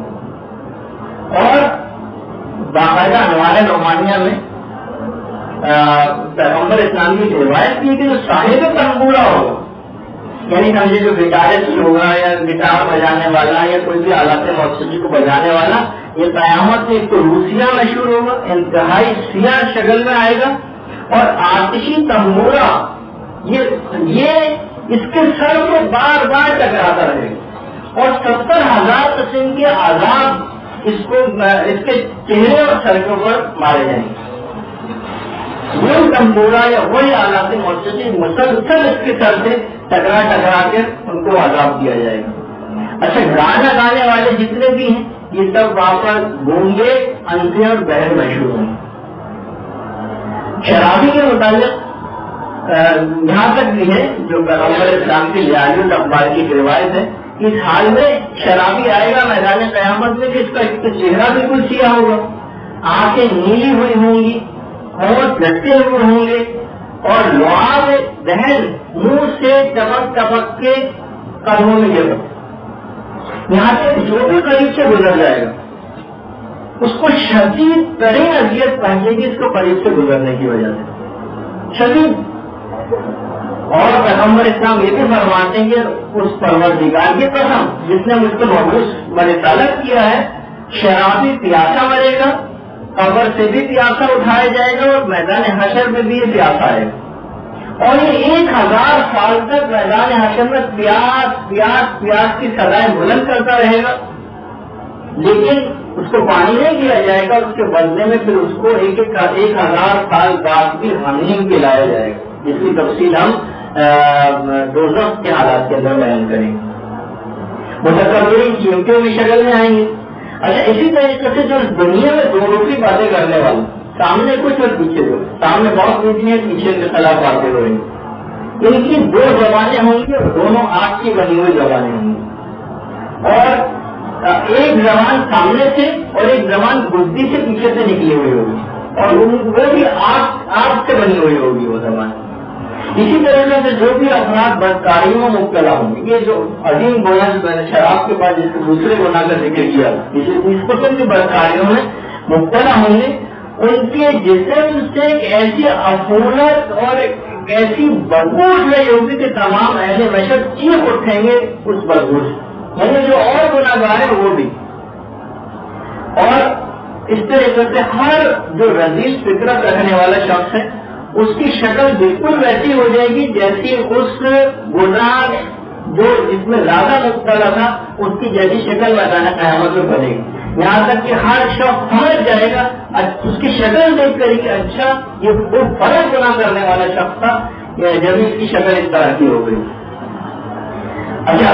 اور باقاعدہ انوار رومانیہ میں پیغمبر اسلام کی روایت کی کہ جو صاحب تنبورا ہوگا, یعنی سمجھے جو گٹارسٹ ہوگا یا گٹار بجانے والا یا کوئی بھی آلات موسیقی کو بجانے والا, یہ قیامت میں ایک تو روسیا مشہور ہوگا, انتہائی سیاہ شکل میں آئے گا, اور آتشی تنبورا یہ اس کے سر کو بار بار ٹکراتا رہے گا, اور 70,000 قسم کے عذاب اس کے چہرے اور سر کے اوپر مارے جائیں گے. وہی تنبورا یا وہی آلات موسیقی مسلسل اس کے سر سے ٹکرا کے ان کو عذاب دیا جائے گا. اچھا, گانا گانے والے جتنے بھی ہیں یہ سب وہاں پر گونگے, اندھے اور بہر مشہور ہیں. شرابی کے متعلق یہاں تک بھی ہے جو پیغمبر اسلام کی لیالی الاخبار کی روایت ہے, اس حال میں شرابی آئے گا میدان قیامت میں کہ اس کا چہرہ بالکل سیاہ ہوگا, آنکھیں نیلی ہوئی ہوں گی, اور لٹکے ہوئے ہوں گے, اور لعاب دہن منہ سے ٹپک کے قدموں میں گر. یہاں سے جو بھی قریب سے گزر جائے گا اس کو شدید ترین اذیت پہنچے گی, اس کو قریب سے گزرنے کی وجہ سے شدید. اور پیغمبر اسلام یہ بھی فرماتے ہیں کہ اس پروردگار کی قسم جس نے مجھ کو مبعوث برسالت کیا ہے, شرابی پیاسا مرے گا, قبر سے بھی پیاسا اٹھایا جائے گا, اور میدان حشر میں بھی یہ پیاسا ہے, اور یہ 1000 سال تک میدان حشر میں پیاس پیاس پیاس کی سزائیں بلند کرتا رہے گا, لیکن اس کو پانی نہیں دیا جائے گا. اس کے بدلے میں پھر اس کو 1000 سال بعد بھی حمیم پلایا جائے گا, جس کی تفصیل ہم دوزخ کے حالات کے اندر بیان کریں گے. متکبرین چیمٹیوں کی شکل میں آئیں گے. اچھا, اسی طریقے سے جو دنیا میں دو روپی باتیں کرنے والے, سامنے کچھ اور پیچھے کچھ, سامنے بہت میٹنگ ہے, پیچھے کے خلاف باتیں ہوئیں گی. ان کی 2 زبانیں ہوں گی اور دونوں آگ کی بنی ہوئی زبانیں ہوں گی, اور ایک زبان سامنے سے اور ایک زبان گدی سے پیچھے سے نکلی ہوئی ہوگی, اور وہ بھی آگ سے بنی ہوئی ہوگی وہ زبان. اسی طریقے سے جو بھی افراد بدکاریوں میں مبتلا ہوں گے، یہ جو عظیم گناہ جو میں نے شراب کے بعد جس دوسرے گناہ کا ذکر کیا، اس قسم کی بدکاریوں میں مبتلا ہوں گے، ان کے جسم سے ایک ایسی عفونت اور ایک ایسی بدبو اٹھ ہوگی کہ تمام اہل محشر چیخ اٹھیں گے اس بدبو سے، یعنی جو اور گناہ گار ہے وہ بھی۔ اور اس طریقے سے ہر جو رذیل فطرت رکھنے والا شخص ہے اس کی شکل بالکل ویسی ہو جائے گی جیسی اس گناہ جو جس میں زیادہ مبتلا تھا اس کی جیسی شکل میدان قیامت میں بنے گی، یہاں تک کہ ہر شخص سمجھ جائے گا اس کی شکل دیکھ کر کہ اچھا یہ بہت بڑا گناہ کرنے والا شخص تھا، جب اس کی شکل اس طرح کی ہو گئی۔ اچھا،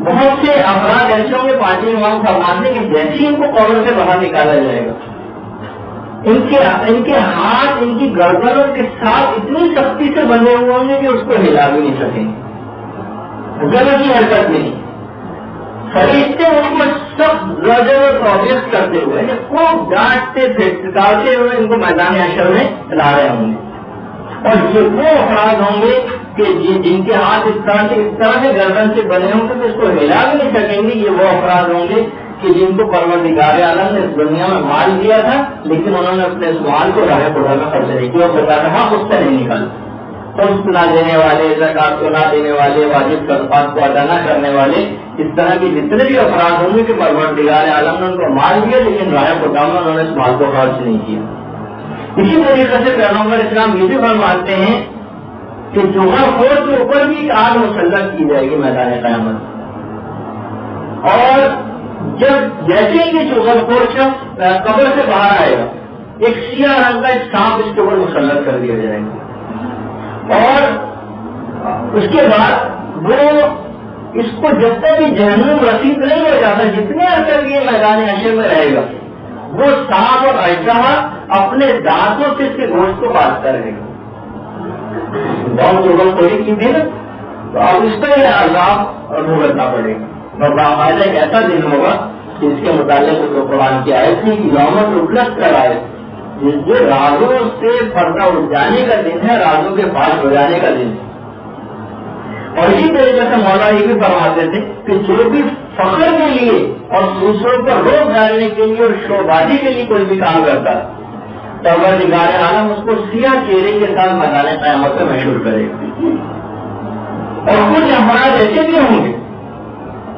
بہت سے افراد ایسے ہوں گے، پانچویں امام فرماتے ہیں کہ جیسے ان کو قبر سے باہر نکالا جائے گا، ان کے ہاتھ ان کی گردنوں کے ساتھ اتنی سختی سے بندھے ہوئے ہوں گے کہ اس کو ہلا بھی نہیں سکیں گے، ذرا کی حرکت نہیں۔ فرشتے ان کو سخت زجر اور توبیخ کرتے ہوئے خوب ڈانٹتے پھٹکارتے ہوئے ان کو میدان حشر میں لا رہے ہوں گے، اور یہ وہ افراد ہوں گے کہ جن کے ہاتھ اس طرح سے گردن سے بنے ہوں گے کہ اس کو ہلا بھی نہیں سکیں گے۔ یہ وہ افراد ہوں گے کہ جن کو پروردگار عالم نے اس دنیا میں مال دیا تھا، لیکن انہوں نے اپنے اس مال کو راہ خدا میں خرچ نہیں کیا، بتا رہا اس سے نہیں نکالا۔ قسط نہ دینے والے، زکات کو نہ دینے والے، واجب صدقات کو ادا نہ کرنے والے، اس طرح کے جتنے بھی افراد ہوں گے کہ پروردگار عالم نے ان کو مال دیا لیکن راہ خدا میں انہوں نے اس مال کو خرچ نہیں کیا۔ اسی طریقے سے پیغمبر اسلام یہ بھی فرماتے ہیں کہ جوہر خور کے اوپر بھی ایک آگ مسلط کی جائے گی میدان قیامت، اور جب جیسے ہی جوہر خور شخص قبر سے باہر آئے گا ایک سیاہ رنگ کا ایک سانپ اس کے اوپر مسلط کر دیا جائے گا، اور اس کے بعد وہ اس کو جب تک بھی جہنم رسید نہیں ہو جاتا، جتنے عرصے یہ میدان حشر میں رہے گا، وہ سانپ اور اژدہا اپنے دانتوں سے اس کے گوشت کو کاٹتا رہے گا۔ بہت جوہر خوری کی تھی نا، تو اب اس کا یہ عذاب بھگتنا پڑے گا۔ باقاعدہ ایک ایسا دن ہوگا جس کے متعلق تو قرآن کی آیت تھی کہ یوم تبلس کرائے، جو رازوں سے پردہ اٹھ جانے کا دن ہے، رازوں کے پاس ہو جانے کا دن ہے۔ اور اسی طریقے سے مولا یہ بھی فرماتے تھے کہ جو بھی فخر کے لیے اور دوسروں پر روک ڈالنے کے لیے اور شوبازی کے لیے کوئی بھی کام کرتا ہے، پروردگار عالم اس کو سیاہ چہرے کے ساتھ میدان قیامت میں مشہور کرے گا۔ اور کچھ افراد ایسے بھی ہوں گے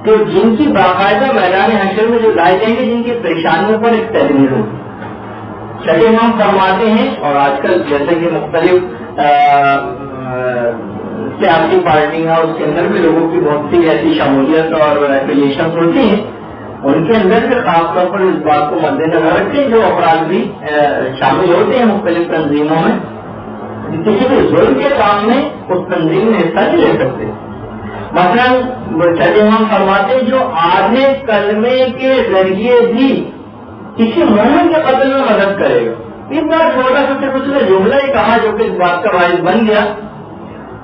کہ جن کی باقاعدہ میدان حشر میں جو لائے جائیں گے، جن کی پریشانیوں پر ایک تحریر ہوگی۔ چھٹے امام فرماتے ہیں، اور آج کل جیسے کہ مختلف سیاسی پارٹیاں اور اس کے اندر بھی لوگوں کی بہت سی ایسی شمولیت اور ایفیلیشن ہوتی ہیں، ان کے اندر بھی خاص طور پر اس بات کو مد نظر رکھتے ہیں جو افراد بھی شامل ہوتے ہیں مختلف تنظیموں میں، کسی بھی ظلم کے کام میں اس تنظیم میں حصہ نہیں لے سکتے۔ مثلاً چھٹے امام فرماتے ہیں جو آدھے کلمے کے ذریعے بھی کسی مومن کے قتل میں مدد کرے گا، اس بار چھوٹا سا صرف اس نے جملہ ہی کہا جو کہ اس بات کا باعث بن گیا،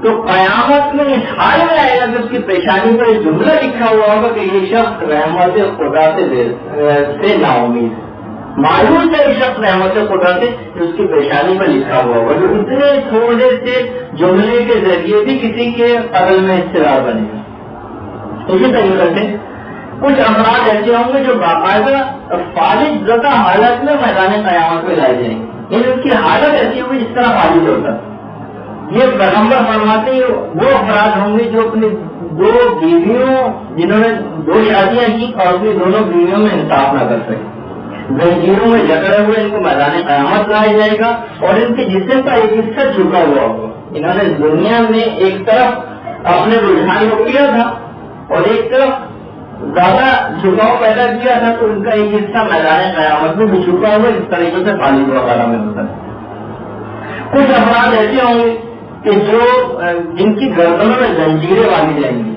تو قیامت میں اس حال میں آئے گا کہ اس کی پیشانی پر ایک جملہ لکھا ہوا ہوگا کہ یہ شخص رحمت خدا سے نا امید ہے، معلوم ہے یہ شخص رحمت خدا سے اس کی پیشانی پر لکھا ہوا ہوگا، جو اتنے تھوڑے سے جملے کے ذریعے بھی کسی کے قتل میں حصہ بنے گا۔ اسی طریقے سے کچھ افراد ایسے ہوں گے جو باقاعدہ فالج زدہ حالت میں میدان قیامت میں لائے جائیں گے، یعنی ان کی حالت ایسی ہوگی جس طرح فالج ہوتا ہے۔ یہ پیغمبر فرماتے ہیں وہ افراد ہوں گے جو اپنی دو بیویوں، جنہوں نے دو شادیاں کی اور اپنی دونوں بیویوں میں انصاف نہ کر سکے، زنجیروں میں جکڑے ہوئے ان کو میدان قیامت لایا جائے گا، اور ان کے جسم کا ایک حصہ جھکا ہوا ہوگا۔ انہوں نے دنیا میں ایک طرف اپنے رجحان کو کیا تھا اور ایک طرف زیادہ جھکاؤ پیدا کیا تھا، تو ان کا ایک حصہ میدان قیامت میں بھی جھکا ہوا اس طریقے سے فالج وغیرہ میں ہوتا ہے۔ کچھ افراد ایسے ہوں گے کہ جو جن کی گردنوں میں زنجیریں باندھی جائیں گی۔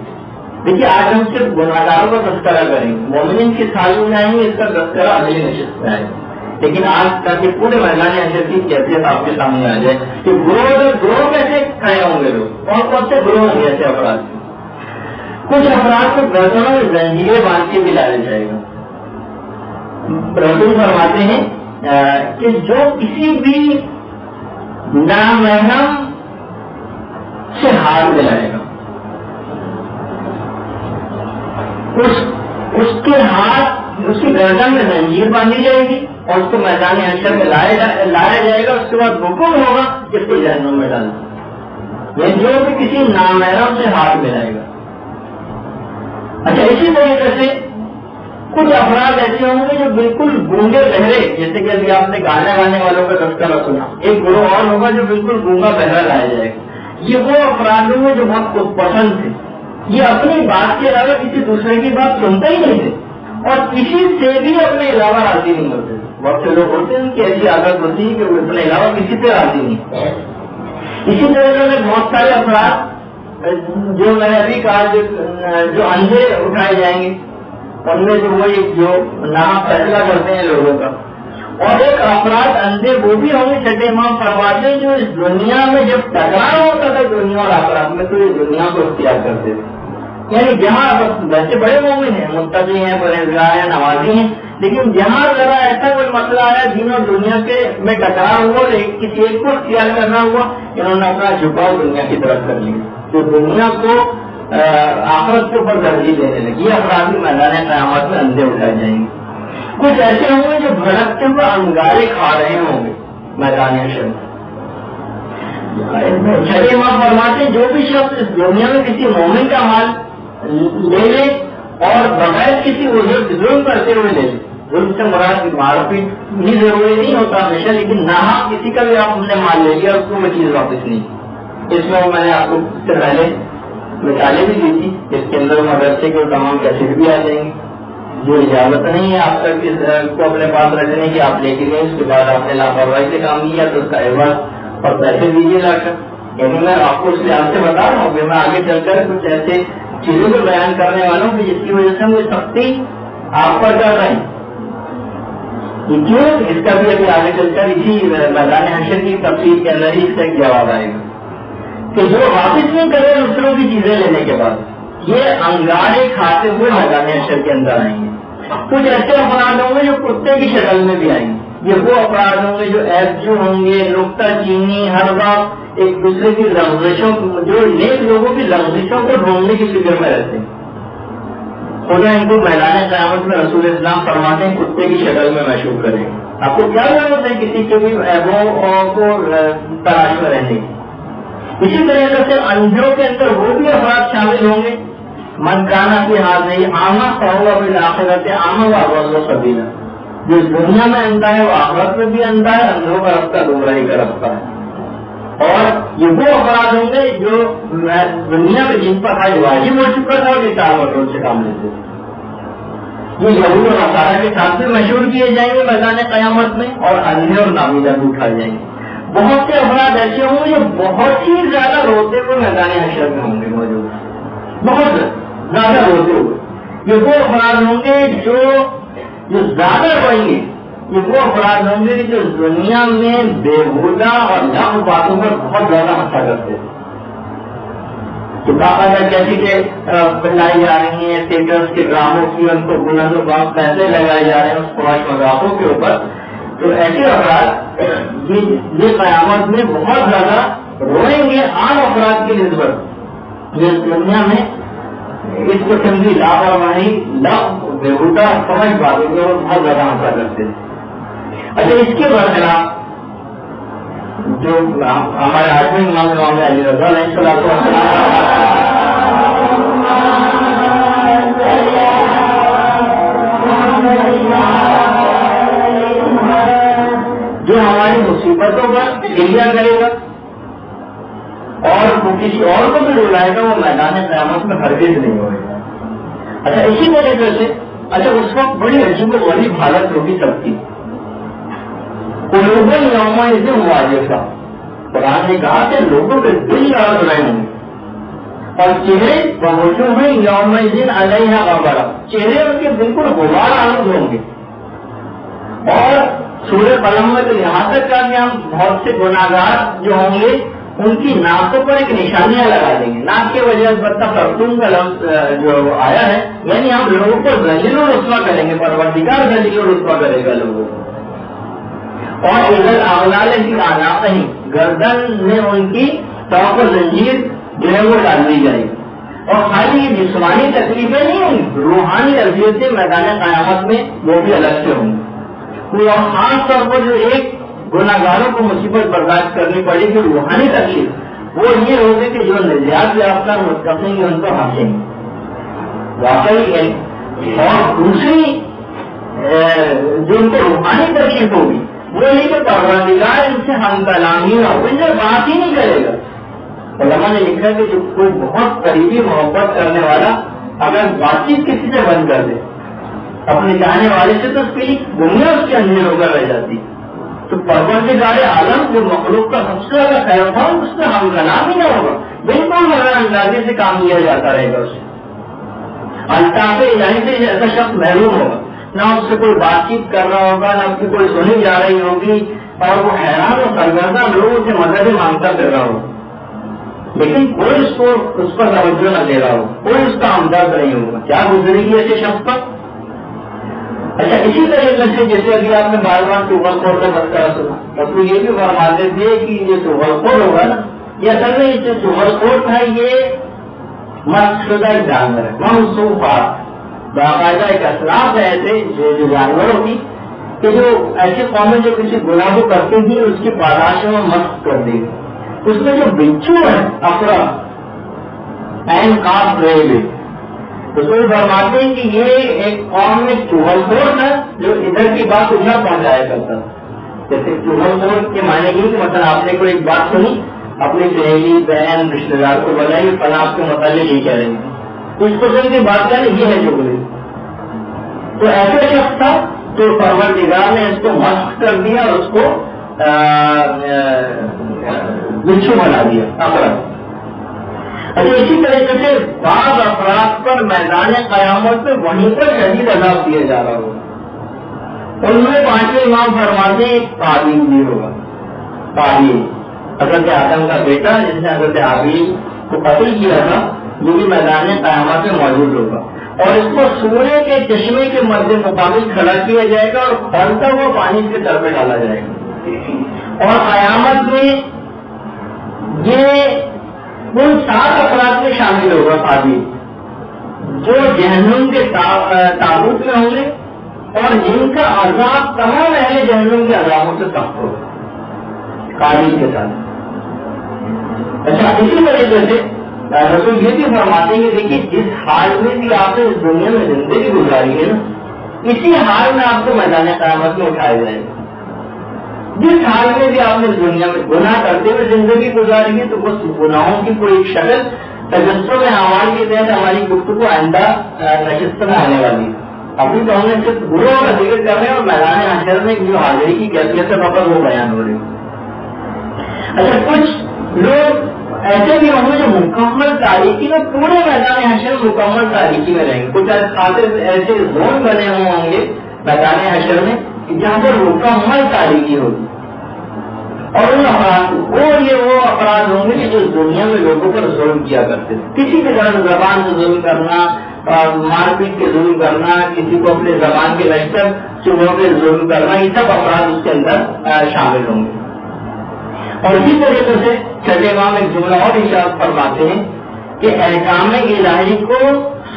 دیکھیے آج ہم صرف گناہگاروں کا تذکرہ کریں گے، مومنین کی سالوں میں آئیں گے، اس کا تذکرہ اگلی نشست میں آئے گا، لیکن آج تاکہ پورے میدان حشر کی کیفیت آپ کے سامنے آ جائے کہ گروہ کیسے کھڑے ہوں گے لوگ، کون سے گروہ ہوں گے ایسے افراد۔ کچھ افراد کو گردنوں میں زنجیریں باندھ کے بھی لایا جائے گا۔ رسول فرماتے ہیں کہ جو کسی بھی نامحرم ہاتھ ملائے گا، اس کے ہاتھ، اس کی گردن میں زنجیر باندھی جائے گی اور اس کو میدان حشر میں لایا جائے گا. اس کے بعد حکم ہوگا کہ اس کو جہنم میں ڈالنا، یہ جو بھی کسی نامحرم سے ہاتھ ملائے گا. اچھا، اسی طریقے سے کچھ افراد ایسے ہوں گے جو بالکل گونگے بہرے، جیسے کہ ابھی آپ نے گانے گانے والوں کا تذکرہ سنا، ایک گروہ اور ہوگا جو بالکل گونگا بہرا لایا جائے گا. یہ وہ افراد ہوں گے جو بہت خود پسند تھے، یہ اپنی بات کے علاوہ کسی دوسرے کی بات سنتے ہی نہیں تھے اور کسی سے بھی اپنے علاوہ راضی نہیں ہوتے. بہت سے لوگ ہوتے ہیں ان کی ایسی عادت ہوتی ہے کہ وہ اپنے علاوہ کسی سے راضی نہیں. اسی طرح سے بہت سارے افراد جو میں نے ابھی کہا جو اندھے اٹھائے جائیں گے، ان میں جو وہی جو نام فیصلہ کرتے ہیں لوگوں کا. اور ایک افراد اندھے وہ بھی ہوں گے، چھٹے امام فرماتے ہیں، جو اس دنیا میں جب ٹکراؤ ہوتا تھا دنیا اور آخرت میں، تو یہ دنیا کو اختیار کرتے تھے. یعنی جہاں ویسے بڑے مومن ہیں، متقی ہیں، پرہیزگار ہیں، نمازی ہیں، لیکن جہاں ذرا ایسا کوئی مسئلہ آیا دین اور دنیا کے میں ٹکراؤ ہوا، کسی ایک کو اختیار کرنا ہوا، انہوں نے اپنا جھکاؤ دنیا کی طرف کر لیا، تو دنیا کو آخرت کے اوپر ترجیح دینے لگی. یہ افراد بھی میدان قیامت میں اندھے اٹھائے جائیں گے. کچھ ایسے ہوں گے جو بھڑکتے ہوئے انگارے کھا رہے ہوں گے میدان حشر میں. چھٹے امام فرماتے ہیں جو بھی شخص اس دنیا میں کسی مومن کا مال لے لے اور بغیر کسی ظلم کرتے ہوئے لے لے، ظلم سے مراد مار پیٹ بھی ضروری نہیں ہوتا ہمیشہ، لیکن نہ کسی کا بھی آپ نے مال لے لیا اس کو وہ چیز واپس نہیں. اس میں نے آپ کو اس سے پہلے مثالیں بھی دی تھی، اس کے اندر مدرسے کے تمام کیسٹ بھی آ جائیں گے. جو اجازت نہیں ہے آپ تک اس کو اپنے پاس رکھنے کی، آپ لے کے گئے اس کے بعد آپ نے لاپرواہی سے کام کیا تو اس کا عوض اور پیسے دیجیے لا کر. یعنی میں آپ کو اس لحاظ سے بتا رہا ہوں کہ میں آگے چل کر کچھ ایسے چیزوں کو بیان کرنے والا ہوں کہ جس کی وجہ سے وہ سختی آپ پر کر رہے ہیں. کیوں؟ اس کا بھی ابھی آگے چل کر اسی میدان حشر کی تفصیل کے اندر ہی اس کا ایک جواب آئے گا کہ جو واپس نہیں کرے دوسروں کی چیزیں لینے کے بعد، یہ انگارے کھاتے ہوئے میدان حشر کے اندر آئیں گے. کچھ ایسے افراد ہوں گے جو کتے کی شکل میں بھی آئیں گے. یہ وہ افراد ہوں گے جو ایبجو ہوں گے، نکتہ چینی، ہر وقت ایک دوسرے کی لغزشوں، جو نیک لوگوں کی لغزشوں کو ڈھونڈنے کی فکر میں رہتے ہیں. خدا ان کو میدان قیامت میں رسول اسلام فرماتے ہیں کتے کی شکل میں محسوس کریں. آپ کو کیا ضرورت ہے کسی کے بھی ایبوں کو تلاش میں رہنے کی. اسی طریقے سے اندھوں کے اندر وہ بھی افراد شامل ہوں گے، من کانا کی حاضری عامہ فہو بالآخرۃ عامہ و سبیلا، جو اس دنیا میں اندھا ہے وہ آخرت میں بھی اندھا ہے، اندھوں کا رستہ گمراہی کا رستہ ہے. اور یہ وہ افراد ہوں گے جو دنیا میں جن پر حج واجب ہو چکا تھا اور اطاعت سے کام لیتے تھے. یہ یہود اور نصارہ کے ساتھ بھی مشہور کیے جائیں گے میدان قیامت میں، اور اندھے اور نابینا بھی اٹھائے جائیں گے. بہت سے افراد ایسے ہوں گے جو بہت ہی زیادہ روتے ہوئے میدان حشر میں ہوں گے موجود، بہت زیادہ روتے ہوئے. یہ وہ افراد ہوں گے جو زیادہ روئیں گے. یہ وہ افراد ہوں گے جو دنیا میں بےہودہ اور لغو باتوں پر بہت زیادہ ہنسا کرتے ہیں. تو باقاعدہ جیسے کہ بنائی جا رہی ہیں تھیٹرس کے ڈراموں کی، ان کو بلند و باز پیسے لگائے جا رہے ہیں اس خواہش مذاقوں کے اوپر. تو ایسے افراد یہ قیامت میں بہت زیادہ روئیں گے عام افراد کی نسبت. یہ دنیا میں اس قسم کی لاپرواہی، بےہودہ سمجھ باتوں کے اوپر بہت زیادہ ہنسا کرتے ہیں. اچھا، اس کے برخلاف جو ہمارے آدمی امام علی رضا علیہ السلام جو ہماری مصیبتوں پر گریہ کرے گا اور کسی اور کو بھی رلائے گا، وہ میدان قیامت میں ہرگز نہیں ہوئے گا. اچھا، اسی طریقے سے اس وقت بڑی عجیب و غریب حالت ہوگی سب کی. قلوب یومئذ واجفہ، قرآن نے کہا کہ لوگوں کے دل لرز رہے ہوں گے اور چہرے ووجوہ یومئذ علیہا غبرہ، چہرے ان کے بالکل غبار آلود ہوں گے. اور سورہ قلم میں تو یہاں تک کہا کہ ہم بہت سے گناہگار جو ہوں گے ان کی ناکوں پر ایک نشانیاں لگا دیں گے. ناک کی وجہ سے البتہ خرطوم کا لفظ جو آیا ہے، یعنی ہم لوگوں کو ذلیل و رسوا کریں گے، پروردگار ذلیل و رسوا کرے گا لوگوں کو. اور ادھر اغلال کی آناقہیں، گردن میں ان کی طرف زنجیر جو ہے وہ ڈال دی جائے گی. اور خالی جسمانی تکلیفیں نہیں ہوں گی، روحانی اذیتیں میدان قیامت میں وہ بھی الگ سے ہوں گی. اور خاص طور پر جو ایک گناہگاروں کو مصیبت برداشت کرنی پڑے گی روحانی تکلیف، وہ یہ ہوگی کہ جو نجات یافتہ متقین ہیں ان کو ہنسیں گے واقعی ہے. اور دوسری جو ان کو روحانی تکلیف ہوگی وہ یہ کہ پروردگار ان سے ہم کلامی نہ ہو، ان سے بات ہی نہیں کرے گا. علماء نے لکھا کہ جو کوئی بہت قریبی محبت کرنے والا اگر بات چیت کسی سے بند کر دے اپنے چاہنے والے سے، تو اس کے لیے دنیا اس کے اندر ہو کر رہ جاتی. تو پروردگار عالم جو مخلوق کا سب سے زیادہ خیر تھا اس سے ہم کلام ہی نہ ہوگا، بالکل نظر اندازی سے کام لیا جاتا رہے گا. اسے الطاف الہی سے ایسا شخص محروم ہوگا، نہ اس سے کوئی بات چیت کر رہا ہوگا، نہ اس کی کوئی سنی جا رہی ہوگی، اور وہ حیران و سرگردہ لوگوں سے مدد مانگتا پھر رہا ہوگا، لیکن کوئی اس کو اس پر توجہ نہ دے رہا ہو، کوئی اس کا ہمدرد نہیں ہوگا. کیا گزرے گی ایسے شخص پر؟ اچھا اسی طریقے سے جیسے ابھی آپ نے بار بار چغل خور کا مسئلہ سنا، اور تو یہ بھی فرماتے تھے کہ یہ چغل خور ہوگا نا، یہ اصل میں جو چغل خور تھا یہ مست شدہ ایک جانور ہے، منصوبات باقاعدہ ایک اخلاق ہے ایسے جو جانوروں کی کہ جو ایسی قومیں جو کسی گناہ کو کرتی تھی اس کی پاداشوں میں مست کر دی. اس میں جو بچھو ہے افرا این کاف رہے ہوئے، اس کو فرماتے ہیں کہ یہ ایک قوم میں چغل خور تھا جو ادھر کی بات ادھر پہنچایا کرتا تھا. جیسے چغل خور کے معنی یہ کہ مثلا آپ نے کوئی ایک بات سنی، اپنی سہیلی بہن رشتے دار کو بتائی، فلاں آپ کے متعلق یہ کہہ رہے ہیں، اس قسم کی بات کہنا یہ ہے چغلی. تو ایسا شخص تھا تو پروردگار نے اس کو مست کر دیا اور اس کو بچھو بنا دیا افراد. اچھا اسی طریقے سے بعض افراد پر میدان قیامت میں وہیں پر شدید عذاب دیا جا رہا ہوگا. ان میں پانچویں امام فرماتے ہیں ایک قابیل بھی ہوگا. قابیل حضرت آدم کا بیٹا جس نے حضرت حابیل کو قتل کیا تھا، وہ بھی میدان قیامت میں موجود ہوگا. اور اس کو سورج کے چشمے کے مد مقابل کھڑا کیا جائے گا اور کھولتا ہوا پانی اس کے سر پہ ڈالا جائے گا. اور قیامت میں یہ ان 7 افراد میں شامل ہوگا قابیل، جو جہنم کے تابوت میں ہوں گے اور جن کا عذاب تمام اہل جہنم کے عذابوں سے سخت ہوگا قابیل کے ساتھ. اچھا اسی طریقے سے رسول یہ بھی فرماتے ہیں کہ دیکھیے جس حال میں بھی آپ نے اس دنیا میں زندگی گزاری ہے نا، اسی حال میں آپ کو میدان قیامت میں اٹھایا جائے گا. جس حال میں بھی آپ نے اس دنیا میں گناہ کرتے ہوئے زندگی گزاری ہے تو اس گناہوں کی کوئی شکل تجسم اعمال کے تحت ہماری گفتگو آئندہ نشست میں آنے والی ہے. ابھی تو ہم نے صرف گناہوں کا ذکر کر رہے ہیں اور میدان حشر میں جو حاضری کی کیفیت ہے فقط وہ بیان ہو رہی ہے. اچھا کچھ لوگ ایسے بھی ہوں گے جو مکمل تاریخی میں پورے میدان حشر مکمل تاریخی میں رہیں گے. کچھ خاطر ایسے زون بنے ہوئے ہوں گے میدان حشر میں جہاں پر مکمل تاریخی ہوگی. اور ان افراد وہ افراد ہوں گے کہ جو دنیا میں لوگوں پر ظلم کیا کرتے تھے، کسی بھی طرح زبان سے ظلم کرنا، مار پیٹ کے ظلم کرنا، کسی کو اپنے زبان کے لشکر چنوں پہ ظلم کرنا، یہ سب افراد اس کے اندر شامل ہوں گے. اور اسی طریقے سے چھٹے امام ایک جملہ اور ارشاد فرماتے ہیں کہ احکام الہی کو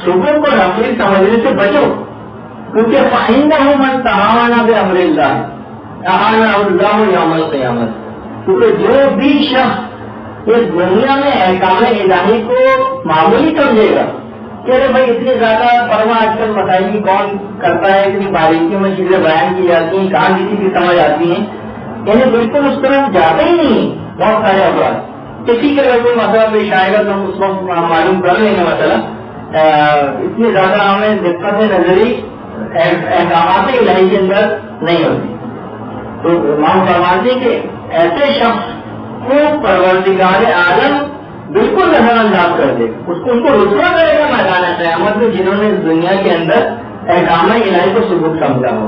صبح کو نفلی سمجھنے سے بچو، کیونکہ فَإِنَّهُ مَنْ تَعَاوَنَ بِأَمْرِ اللَّهِ أَعَانَهُ اللَّهُ يَوْمَ الْقِيَامَةِ. کیونکہ جو بھی شخص اس دنیا میں احکام الہی کو معمولی سمجھے گا کہ ارے بھائی اتنی زیادہ پرواہ آج کل مسائل کی کون کرتا ہے، اتنی باریکیوں میں چیزیں بیان کی جاتی ہیں، کہاں کسی کی سمجھ آتی ہیں، یعنی بالکل اس طرح جاتے ہی نہیں. بہت سارے افراد کسی کے اگر کوئی مسئلہ پیش آئے گا تو ہم اس وقت معلوم کر لیں گے. مسئلہ اتنی زیادہ ہمیں دقت نظری احکامات الہی کے اندر نہیں ہوتی. تو امام فرماتے کہ ایسے شخص کو پروردگار عالم بالکل نظر انداز کر دے، اس کو ان کو رسوا کرے گا میدان قیامت میں جنہوں نے اس دنیا کے اندر احکام الہی کو ثبوت سمجھا ہو.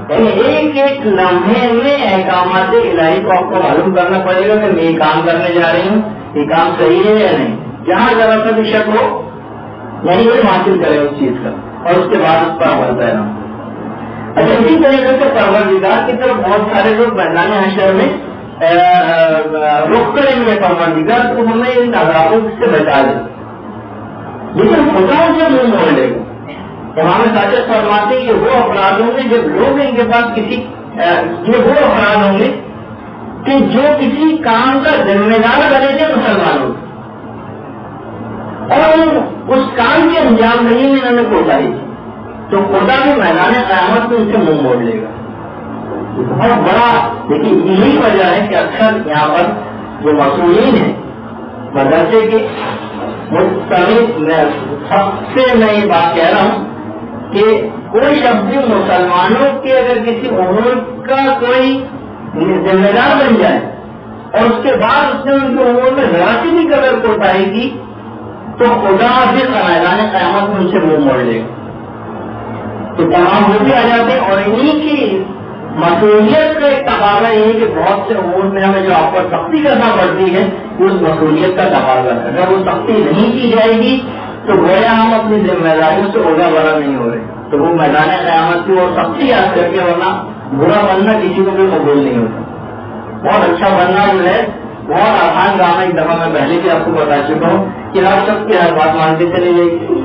یعنی ایک ایک لمحے میں احکامات الہی کو آپ کو معلوم کرنا پڑے گا کہ میں یہ کام کرنے جا رہی ہوں، یہ کام صحیح ہے یا نہیں. جہاں ذرا سا بھی شک ہو یعنی وہ حاصل کرے اس چیز کا اور اس کے بعد اس پر عمل پیرا. اچھا اسی طریقے سے پروردگار کی طرف بہت سارے لوگ میدان حشر میں رخ کریں گے پروردگار تو ہمیں ان عذابوں سے بچا دے، لیکن خدا سے منہ موڑ لے گا۔ امام صادق فرماتے ہیں کہ وہ افراد ہوں گے جب لوگ ان کے پاس یہ وہ افراد ہوں گے کہ جو کسی کام کا ذمہ دار بنے تھے مسلمانوں اور اس کام کے انجام نہیں میں انہوں نے کوتاہی کی، تو خدا بھی میدان قیامت میں ان سے منہ موڑ لے گا۔ بہت بڑا، لیکن یہی وجہ ہے کہ اکثر یہاں پر جو مسئولین ہیں مدرسے کے سب سے میں یہ بات کہہ رہا ہوں کہ کوئی شخص مسلمانوں کے اگر کسی امور کا کوئی ذمہ دار بن جائے اور اس کے بعد اس نے ان کے امور میں ذرا سی بھی قدر کوتاہی کی تو خدا پھر میدان قیامت میں ان سے منہ موڑ لے گا۔ تو تمام ہوتے آ جاتے ہیں، اور انہیں کی مسئولیت کا ایک تقاضا یہ ہے کہ بہت سے امور میں ہمیں جو آپ پر سختی کرنا پڑتی ہے اس مسئولیت کا تقاضا ہے۔ اگر وہ سختی نہیں کی جائے گی تو گویا ہم اپنی ذمہ داریوں سے اولا بڑا نہیں ہو رہے، تو وہ میدان قیامت کی اور سختی یاد کر کے، ورنہ برا بننا کسی کو بھی قبول نہیں ہوتا۔ بہت اچھا بننا جو ہے بہت آسان کام ہے، ایک دفعہ میں پہلے بھی آپ کو بتا چکا ہوں کہ آپ سب کی ہر بات مانتے چلے جائے گی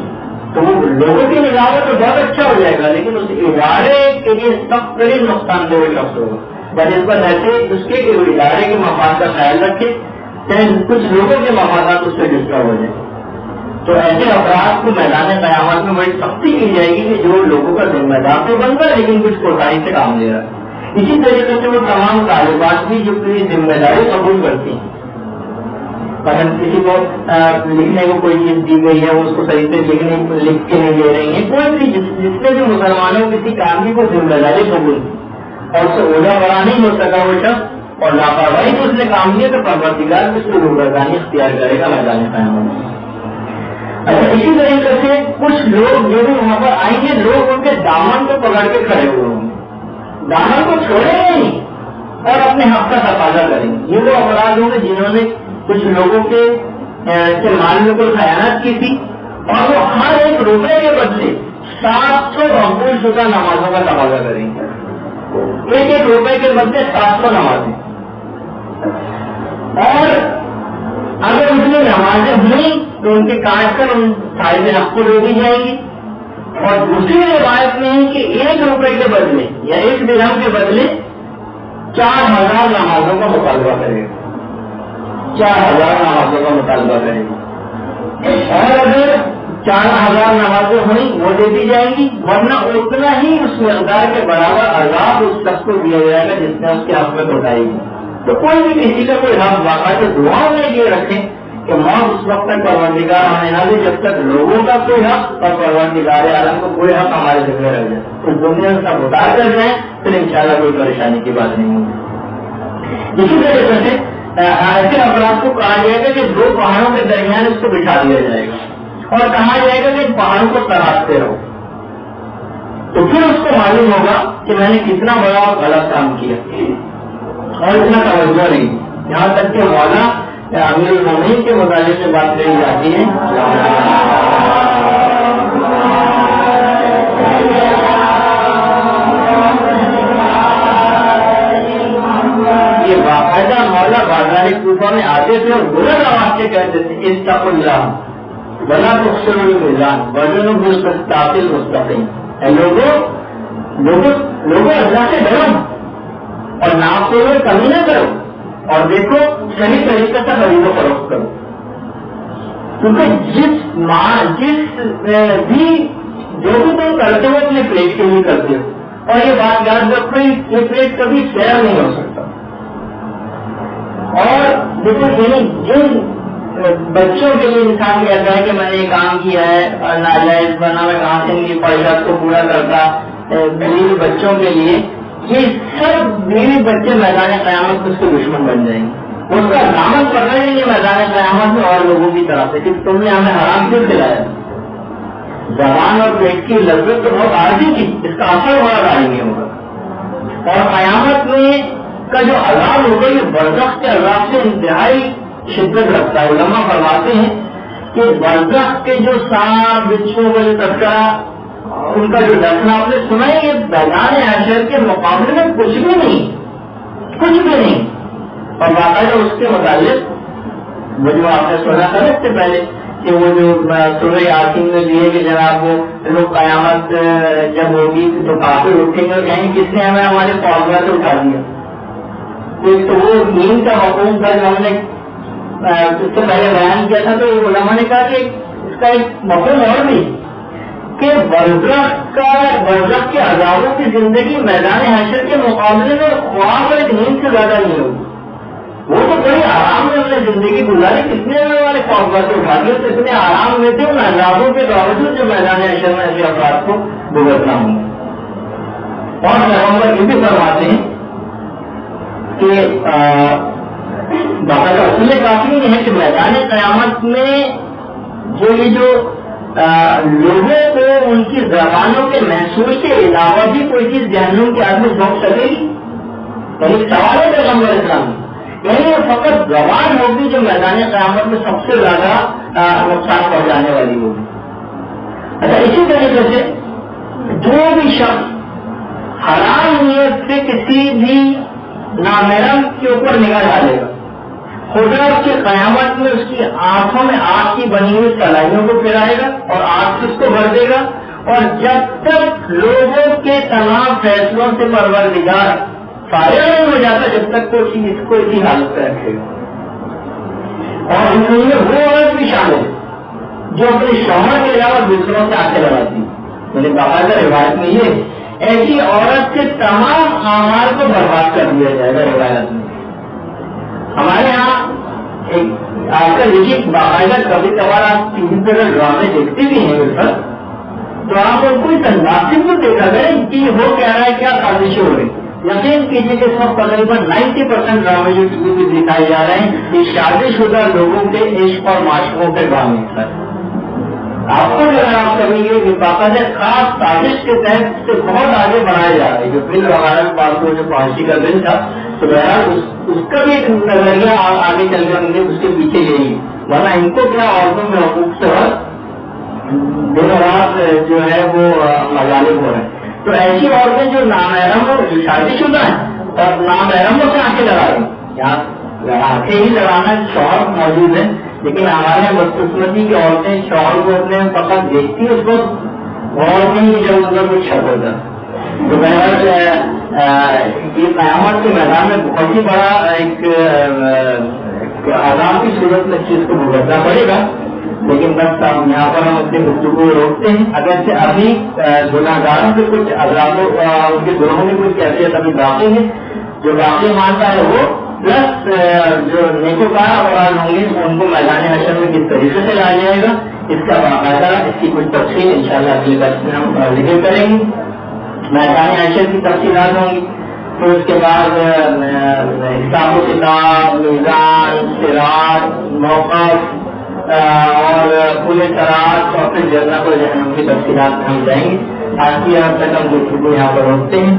تو وہ لوگوں کی نگاہ میں تو بہت اچھا ہو جائے گا، لیکن اس ادارے کے لیے سب ترین نقصان دہ شخص ہوگا۔ بنسبت ایسے اس کے ادارے کے مفاد کا خیال رکھے چاہے کچھ لوگوں کے مفادات اس سے ڈسٹرب ہو جائے، تو ایسے افراد کو میدان قیامت میں بڑی سختی کی جائے گی کہ جو لوگوں کا ذمہ دار تو بن کر لیکن کچھ کوتاہی سے کام لے رہا ہے۔ اسی طریقے سے وہ تمام طالبات بھی جو اپنی ذمہ داری قبول کرتی ہیں، مثلا کسی کو لکھنے کو کوئی چیز دی گئی ہے وہ اس کو صحیح سے لکھ کے نہیں دے رہی ہے، کوئی بھی جس نے بھی مسلمانوں کسی کام کی کوئی ذمہ داری قبول کی اور اس سے اولا بڑا نہیں ہو سکا وہ شخص اور لاپرواہی سے اس نے کام کیا تو پروردگار بھی اس کو روگردانی اختیار کرے گا میدان قیامت میں۔ اچھا، اسی طریقے سے کچھ لوگ جو بھی وہاں پر آئیں گے لوگ ان کے دامن کو پکڑ کے کھڑے ہوئے ہوں گے، دامن کو چھوڑیں گے نہیں اور اپنے حق کا تقاضا کریں گے۔ یہ وہ افراد ہوں گے جنہوں نے کچھ لوگوں کے مال میں کوئی خیانت کی تھی اور وہ ہر ایک روپے کے بدلے 700 مقبول شدہ نمازوں کا تقاضا کریں گے، ایک ایک روپے کے بدلے 700 نمازیں، اور اگر اس میں نمازیں ہوئی تو ان کے کاٹ کر ان صاحب حق کو دے دی جائیں گی۔ اور دوسری روایت میں ہے کہ 1 روپے کے بدلے یا 1 درہم کے بدلے 4000 نمازوں کا مطالبہ کرے گا، 4000 نمازوں کا مطالبہ کرے گی، اور اگر 4000 نمازیں ہوئی وہ دے دی جائیں گی، ورنہ اتنا ہی اس مقدار کے برابر عذاب اس شخص کو دیا جائے گا جس نے اس کے حق میں اٹھائی گی۔ تو کوئی بھی کسی کا کوئی حق واقع تو دعاؤں میں یہ رکھیں کہ موت اس وقت تک پروردگار ہمیں نہ دے جب تک لوگوں کا کوئی حق اور پروردگار عالم کو کوئی حق ہمارے ذمہ رہ جائے، اس دنیا سے سب اتار کر جائیں پھر انشاءاللہ کوئی پریشانی کی بات نہیں ہوگی۔ اسی طریقے سے ایسے افراد کو کہا جائے گا کہ 2 پہاڑوں کے درمیان اس کو بٹھا دیا جائے گا اور کہا جائے گا کہ پہاڑوں کو تراشتے رہو، تو پھر اس کو معلوم ہوگا کہ میں نے کتنا بڑا اور غلط کام کیا اور اتنا توجہ نہیں۔ یہاں تک کہ مولا امیر المومنین کے متعلق سے بات کہی جاتی ہے، یہ باقاعدہ مولا بازار کوفہ میں آتے تھے اور بلند آواز سے کہتے تھے استغفر اللہ بلا تخسر الميزان وزنوا بالقسطاس المستقيم۔ لوگوں اللہ سے ڈرو اور ناپ کو کمی نہ کرو اور دیکھو صحیح طریقے سے خرید و فروخت کرو، کیونکہ جو بھی تم کرتے ہو اپنے پیٹ کے لیے کرتے ہو، اور یہ بات یاد رکھو یہ پیٹ کبھی شیئر نہیں ہو سکتا۔ اور دیکھو جن بچوں کے لیے انسان کہتا ہے کہ میں نے یہ کام کیا ہے اور ناجائز بنا میں کہاں سے میری خواہشات کو پورا کرتا، بیوی بچوں کے لیے، یہ سب بیوی بچے میدان قیامت اس کے دشمن بن جائیں گے، اس کا دامن پکڑیں گے میدان قیامت میں اور لوگوں کی طرف سے کہ تم نے ہمیں حرام کیوں کھلایا۔ زبان اور پیٹ کی لذت تو بہت عارضی تھی، اس کا اثر بڑا دائمی ہوگا، اور قیامت میں کا جو عذاب ہوگا یہ برزخ کے عذاب سے انتہائی شدت رکھتا ہے۔ علماء فرماتے ہیں کہ برزخ کے جو سانپ بچھو کا جو تذکرہ ان کا جو ڈسنا آپ نے سنا ہے، یہ میدان حشر کے مقابلے میں کچھ بھی نہیں، اور باقاعدہ اس کے متعلق وہ جو آپ نے سنا تھا اس سے پہلے کہ وہ جو سورہ یاسین میں دیے کہ جناب وہ لوگ قیامت جب ہوگی تو کافر اٹھیں گے اور کہیں کس نے ہمیں ہمارے فارمولہ سے اٹھا دیا. تو وہ نیند کا مفہوم تھا جو ہم نے اس سے پہلے بیان کیا تھا. تو علماء نے کہا کہ اس کا ایک مفہوم اور بھی کہ برزخ کے عذابوں کی زندگی میدان حشر کے مقابلے میں خواب اور ایک نیند سے زیادہ نہیں ہوگی. وہ تو بڑی آرام میں اپنے زندگی گزاری, کتنے والے خوابات سے اٹھا دیا تو اتنے آرام میں تھے ان عذابوں کے باوجود جو میدان حشر میں ایسے افراد کو بھگتنا ہوں گے. اور پیغمبر یہ بھی فرماتے ہیں کہ باقاعدہ اصول کافی نہیں ہے کہ میدان قیامت میں جو لوگوں کو ان کی زبانوں کے محسوس کے علاوہ بھی کوئی چیز جہنم کے آدمی سوچ سکے گی. یعنی سوال ہے پیغمبر اسلام, یعنی فقط زبان ہوگی جو میدان قیامت میں سب سے زیادہ نقصان پہنچانے والی ہوگی. اچھا, اسی طریقے سے جو بھی شخص حرام نیت سے کسی بھی نامحرم کے اوپر نگاہ ڈالے گا, خدا اس کی قیامت میں اس کی آنکھوں میں آگ کی بنی ہوئی سلائیوں کو پھیرائے گا اور آگ سے اس کو بھر دے گا, اور جب تک لوگوں کے تمام فیصلوں سے پروردگار فارغ نہیں ہو جاتا جب تک کوئی چیز اس کو اسی حالت پہ رکھے گا. اور ان میں وہ عورت بھی شامل ہے جو اپنے شوہر کے علاوہ دوسروں سے آنکھیں لگاتی ہے. میں نے باقاعدہ روایت میں یہ ایسی عورت سے تمام اعمال کو برباد کر دیا جائے گا. روایت میں ہمارے یہاں آج کل دیکھیے باقاعدہ کبھی کبھار آپ ٹی وی پہ ڈرامے دیکھتے بھی ہیں سر, تو آپ ان کو اس انداز سے تو دیکھا کریں کہ وہ کہہ رہا ہے کیا سازشیں ہو رہی. یقین کیجیے کہ سب تقریباً 90% ڈرامے جو ٹی وی پہ دکھائے جا رہے ہیں یہ شادی شدہ لوگوں کے عشق اور معاشروں کے ڈرامے ہیں سر. آپ کو جو ہے آپ کریں گے کہ باقاعدہ خاص سازش کے تحت سے بہت آگے بڑھائے جا رہے ہیں. جو بل وغیرہ کے پاس جو پھانسی کا بل تھا تو بہرحال اس کا بھی ایک نظریہ آگے چل کر گے اس کے پیچھے یہی, ورنہ ان کو کیا عورتوں میں حقوق سے دن رات جو ہے وہ مغالب ہو رہے ہیں. تو ایسی عورتیں جو نامحرم ہو شادی شدہ ہیں اور نامحرموں سے آنکھیں لگا رہی ہیں, یہاں آنکھیں ہی لگانا شوہر موجود ہے لیکن ہمارے یہاں بدقسمتی کی عورتیں شوہر کو اپنے فقط دیکھتی ہیں اس وقت اور نہیں جب ادھر کچھ چھپ ہوتا. تو بہرحال یہ قیامت کے میدان میں بہت ہی بڑا ایک عذاب کی صورت میں چیز کو بھگتنا پڑے گا. لیکن بس یہاں پر ہم اپنی گفتگو روکتے ہیں. اگرچہ ابھی گناہگاروں کے کچھ عذاب ان کے گناہوں میں کچھ کیفیت ابھی باقی ہے, جو باقی مانتا ہے وہ پلس جو نیکوکار افراد ہوں گے ان کو میدان حشر میں کس طریقے سے لایا جائے گا اس کا باقاعدہ اس کی کچھ تفصیل انشاءاللہ اگلے درس میں ہم ذکر کریں گے. میدان حشر کی تفصیلات ہوں گی, پھر اس کے بعد حساب و کتاب, میزان, صراط, موقف اور پورے سرات اور پھر جنت و جہنم کی تفصیلات میں ہم جائیں گے. آج کی یہاں تک ہم گفتگو یہاں پر روکتے ہیں.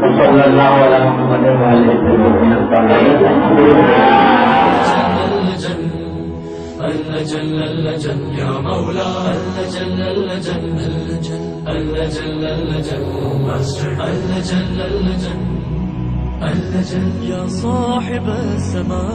صلی اللہ علیہ محمد يا صاحب السماء